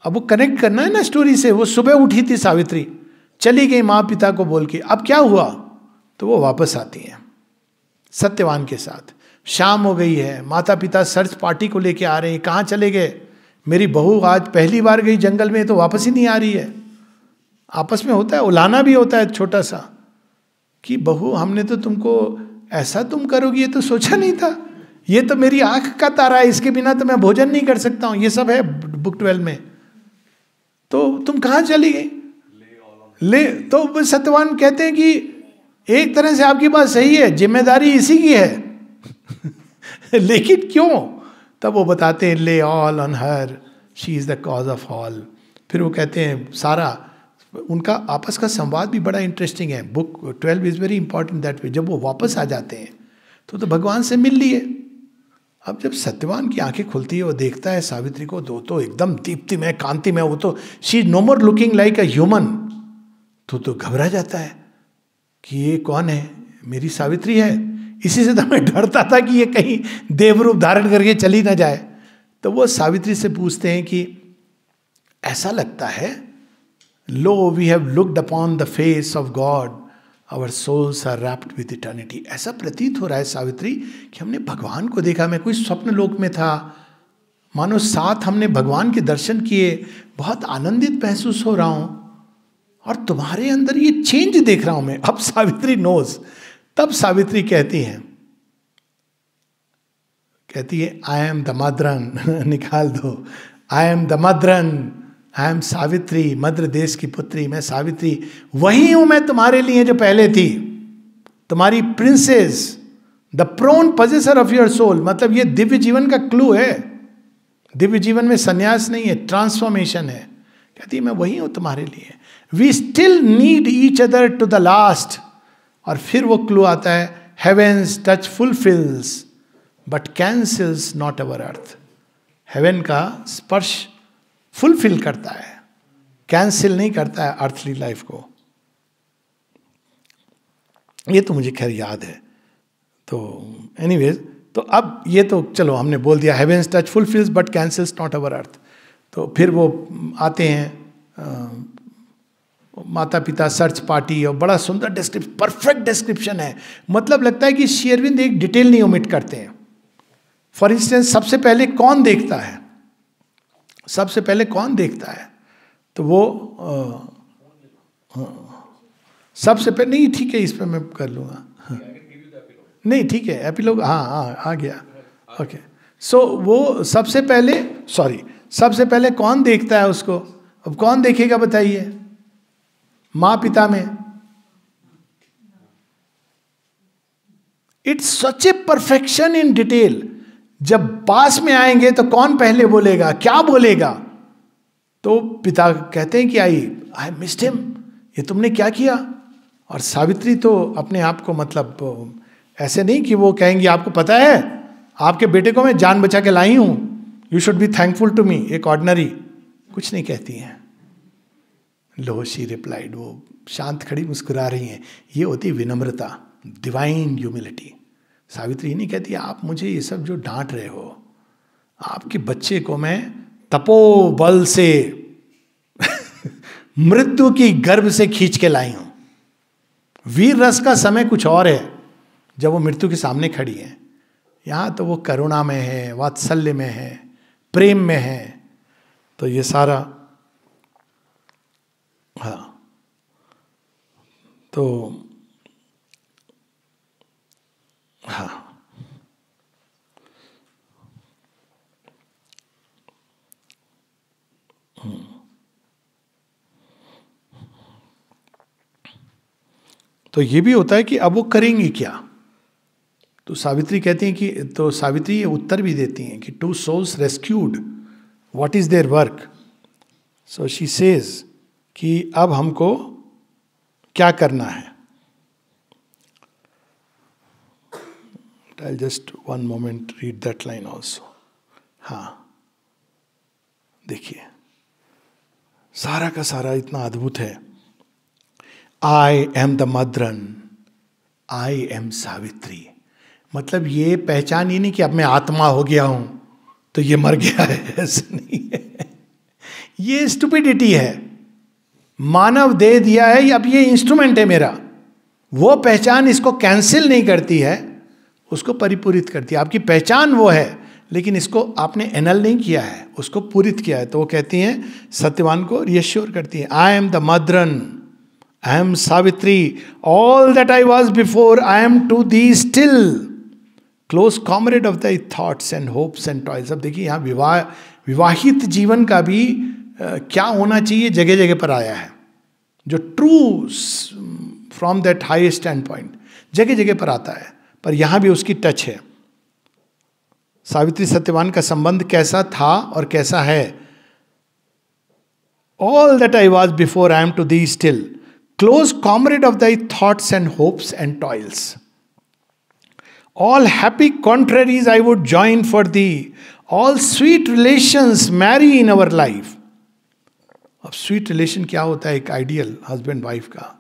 अब वो कनेक्ट करना है ना स्टोरी से। वो सुबह उठी थी सावित्री, चली गई माँ पिता को बोल के, अब क्या हुआ? तो वो वापस आती हैं सत्यवान के साथ। शाम हो गई है, माता पिता सर्च पार्टी को लेके आ रहे हैं, कहाँ चले गए? मेरी बहू आज पहली बार गई जंगल में, तो वापस ही नहीं आ रही है। आपस में होता है, उलाना भी होता है छोटा सा, कि बहू हमने तो तुमको ऐसा तुम करोगी ये तो सोचा नहीं था, ये तो मेरी आंख का तारा है, इसके बिना तो मैं भोजन नहीं कर सकता हूँ। ये सब है बुक 12 में। तो तुम कहाँ चली गई? ले तो सत्यवान कहते हैं कि एक तरह से आपकी बात सही है, जिम्मेदारी इसी की है लेकिन क्यों? तब वो बताते हैं ले all on her, she is the cause of all. फिर वो कहते हैं सारा, उनका आपस का संवाद भी बड़ा इंटरेस्टिंग है। Book 12 is very important that way. जब वो वापस आ जाते हैं तो भगवान से मिल लिए। अब जब सत्यवान की आंखें खुलती है, वो देखता है सावित्री को, तो एकदम दीप्तिमय, कांतिमय, वो तो she know more looking like a human. तो घबरा जाता है कि ये कौन है? मेरी सावित्री है। इसी से तो मैं डरता था कि ये कहीं देवरूप धारण करके चली ना जाए। तो वो सावित्री से पूछते हैं कि ऐसा लगता है, lo we have looked upon the face of God, our souls are wrapped with eternity. ऐसा प्रतीत हो रहा है सावित्री कि हमने भगवान को देखा। मैं कोई स्वप्न लोक में था, मानो साथ हमने भगवान के दर्शन किए, बहुत आनंदित महसूस हो रहा हूं, और तुम्हारे अंदर ये चेंज देख रहा हूं मैं। अब सावित्री नोज। तब सावित्री कहती है आई एम दमाद्रन निकाल दो, I am Damodaran, I am Savitri, Madra देश की पुत्री। मैं सावित्री वही हूं मैं तुम्हारे लिए जो पहले थी, तुम्हारी princess, the prone possessor of your soul, मतलब ये दिव्य जीवन का क्लू है। दिव्य जीवन में संन्यास नहीं है, ट्रांसफॉर्मेशन है। कहती है मैं वही हूं तुम्हारे लिए। We still need each other to the last. और फिर वो क्लू आता है, heaven's touch fulfils but cancels not our earth. Heaven का स्पर्श फुलफिल करता है, कैंसिल नहीं करता है अर्थली लाइफ को। ये तो मुझे खैर याद है। तो एनीवेज, तो अब ये तो चलो हमने बोल दिया, heaven's touch fulfils but cancels not our earth. तो फिर वो आते हैं माता पिता सर्च पार्टी, और बड़ा सुंदर डिस्क्रिप्शन, परफेक्ट डिस्क्रिप्शन है। मतलब लगता है कि श्री अरविंद एक डिटेल नहीं ओमिट करते हैं। फॉर इंस्टेंस, सबसे पहले कौन देखता है, सबसे पहले कौन देखता है, तो वो सबसे पहले, नहीं ठीक है इस पर मैं कर लूँगा, नहीं ठीक है एपिलॉग, हाँ आ गया, ओके। सो वो सबसे पहले, सबसे पहले कौन देखता है उसको? अब कौन देखेगा बताइए? माँ पिता में। It's such A perfection in detail. जब पास में आएंगे तो कौन पहले बोलेगा, क्या बोलेगा? तो पिता कहते हैं कि आई मिस्ड हिम, ये तुमने क्या किया? और सावित्री तो अपने आप को, मतलब ऐसे नहीं कि वो कहेंगी आपको पता है आपके बेटे को मैं जान बचा के लाई हूं, you should be thankful to me, एक ऑर्डिनरी कुछ नहीं कहती हैं। लो शी रिप्लाइड, वो शांत खड़ी मुस्कुरा रही हैं। ये होती विनम्रता, डिवाइन ह्यूमिलिटी। सावित्री नहीं कहती आप मुझे ये सब जो डांट रहे हो, आपके बच्चे को मैं तपोबल से मृत्यु की गर्भ से खींच के लाई हूं। वीर रस का समय कुछ और है जब वो मृत्यु के सामने खड़ी है। यहां तो वो करुणा में है, वात्सल्य में है, प्रेम में है। तो ये सारा, हाँ, तो हाँ, तो ये भी होता है कि अब वो करेंगी क्या? तो सावित्री कहती हैं कि, तो सावित्री ये उत्तर भी देती हैं कि two souls rescued, what is their work? So she says कि अब हमको क्या करना है। I'll just one moment read that line also. हाँ, देखिए सारा का सारा इतना अद्भुत है। I am the Madran, I am Savitri. मतलब ये पहचान ही नहीं कि अब मैं आत्मा हो गया हूं तो ये मर गया है, ऐसा नहीं है। ये स्टुपिडिटी है। मानव दे दिया है, अब ये इंस्ट्रूमेंट है मेरा। वो पहचान इसको कैंसिल नहीं करती है, उसको परिपूरित करती है। आपकी पहचान वो है, लेकिन इसको आपने एनल नहीं किया है, उसको पूरित किया है। तो वो कहती हैं, सत्यवान को रिएश्योर करती है, I am the Madran, I am Savitri, all that I was before, I am to thee still, close comrade of the thoughts and hopes and toils. अब देखिए यहाँ विवाहित जीवन का भी क्या होना चाहिए जगह जगह पर आया है, जो true from that high stand point जगह जगह पर आता है, पर यहां भी उसकी टच है। सावित्री सत्यवान का संबंध कैसा था और कैसा है? All that I was before, I am to thee still, close comrade of thy thoughts and hopes and toils, all happy contraries I would join for thee, all sweet relations marry in our life. अब sweet relation क्या होता है? एक ideal husband wife का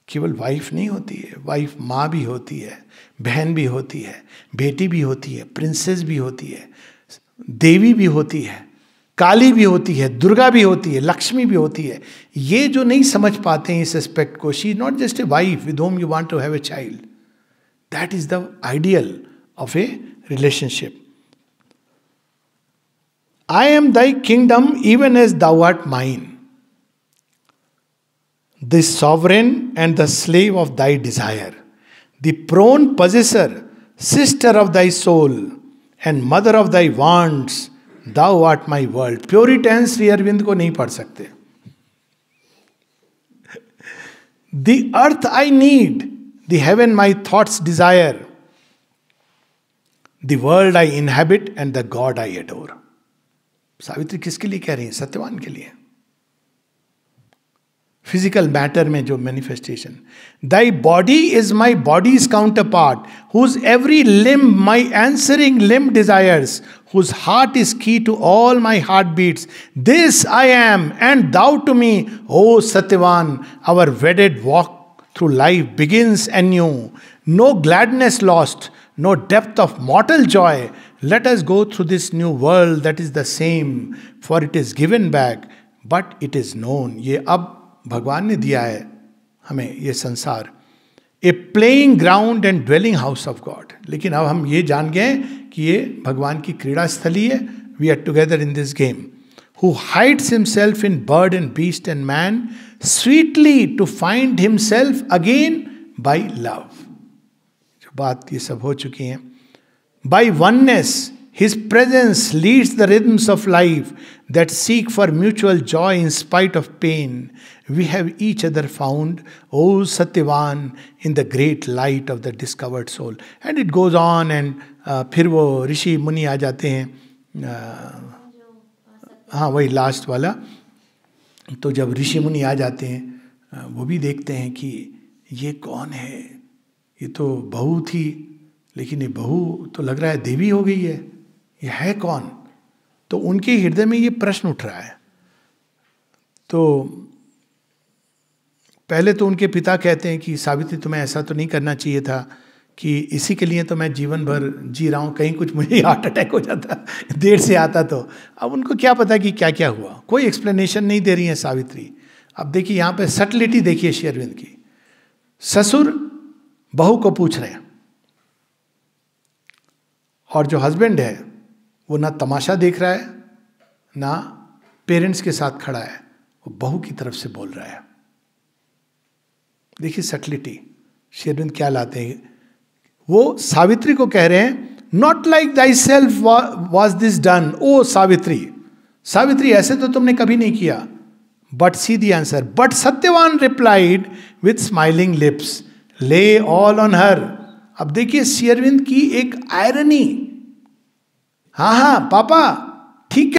केवल wife नहीं होती है, वाइफ माँ भी होती है, बहन भी होती है, बेटी भी होती है, प्रिंसेस भी होती है, देवी भी होती है, काली भी होती है, दुर्गा भी होती है, लक्ष्मी भी होती है। ये जो नहीं समझ पाते हैं इस एस्पेक्ट को, she is not just a wife with whom you want to have a child, that is the ideal of a relationship. I am thy kingdom even as thou art mine, the sovereign and the slave of thy desire, the prone possessor, sister of thy soul, and mother of thy wants, thou art my world. Puritans Sri Aurobindo को नहीं पढ़ सकते। The earth I need, the heaven my thoughts desire. The world I inhabit and the God I adore. Savitri किसके लिए कह रही है? सत्यवान के लिए. फिजिकल मैटर में जो manifestation. Thy body is my body's counterpart, whose every limb my answering limb desires, whose heart is key to all my heart beats. This I am and thou to me, O Satyavan. Our wedded walk through life begins anew. No gladness lost, no depth of mortal joy. Let us go through this new world that is the same, for it is given back, but it is known. ये अब भगवान ने दिया है हमें ये संसार. A playing ground and dwelling house of God. लेकिन अब हम ये जान गए कि ये भगवान की क्रीड़ा स्थली है. We are together in this game. Who hides himself in bird and beast and man, sweetly to find himself again by love. जो बात ये सब हो चुकी हैं. By oneness, his presence leads the rhythms of life that seek for mutual joy in spite of pain. We have each other found, O Satyavan, in the great light of the discovered soul. And it goes on and फिर वो ऋषि मुनि आ जाते हैं. हाँ वही last वाला. तो जब ऋषि मुनि आ जाते हैं वो भी देखते हैं कि ये कौन है, ये तो बहू थी लेकिन ये बहू तो लग रहा है देवी हो गई है, ये है कौन. तो उनके हृदय में ये प्रश्न उठ रहा है. तो पहले तो उनके पिता कहते हैं कि सावित्री तुम्हें ऐसा तो नहीं करना चाहिए था, कि इसी के लिए तो मैं जीवन भर जी रहा हूँ, कहीं कुछ मुझे हार्ट अटैक हो जाता, देर से आता तो. अब उनको क्या पता कि क्या क्या हुआ, कोई एक्सप्लेनेशन नहीं दे रही है सावित्री. अब देखिए यहाँ पे सटलिटी देखिए श्री अरविंद की. ससुर बहू को पूछ रहे हैं और जो हस्बैंड है वो ना तमाशा देख रहा है ना पेरेंट्स के साथ खड़ा है, वो बहू की तरफ से बोल रहा है. देखिए सटलिटी श्री अरविंद क्या लाते हैं. वो सावित्री को कह रहे हैं, not like thyself was this done, O Savitri. Savitri ऐसे तो तुमने कभी नहीं किया. But see the answer. But Satyavan replied with smiling lips, lay all on her. अब देखिए श्री अरविंद की एक आयरनी. हाँ हाँ पापा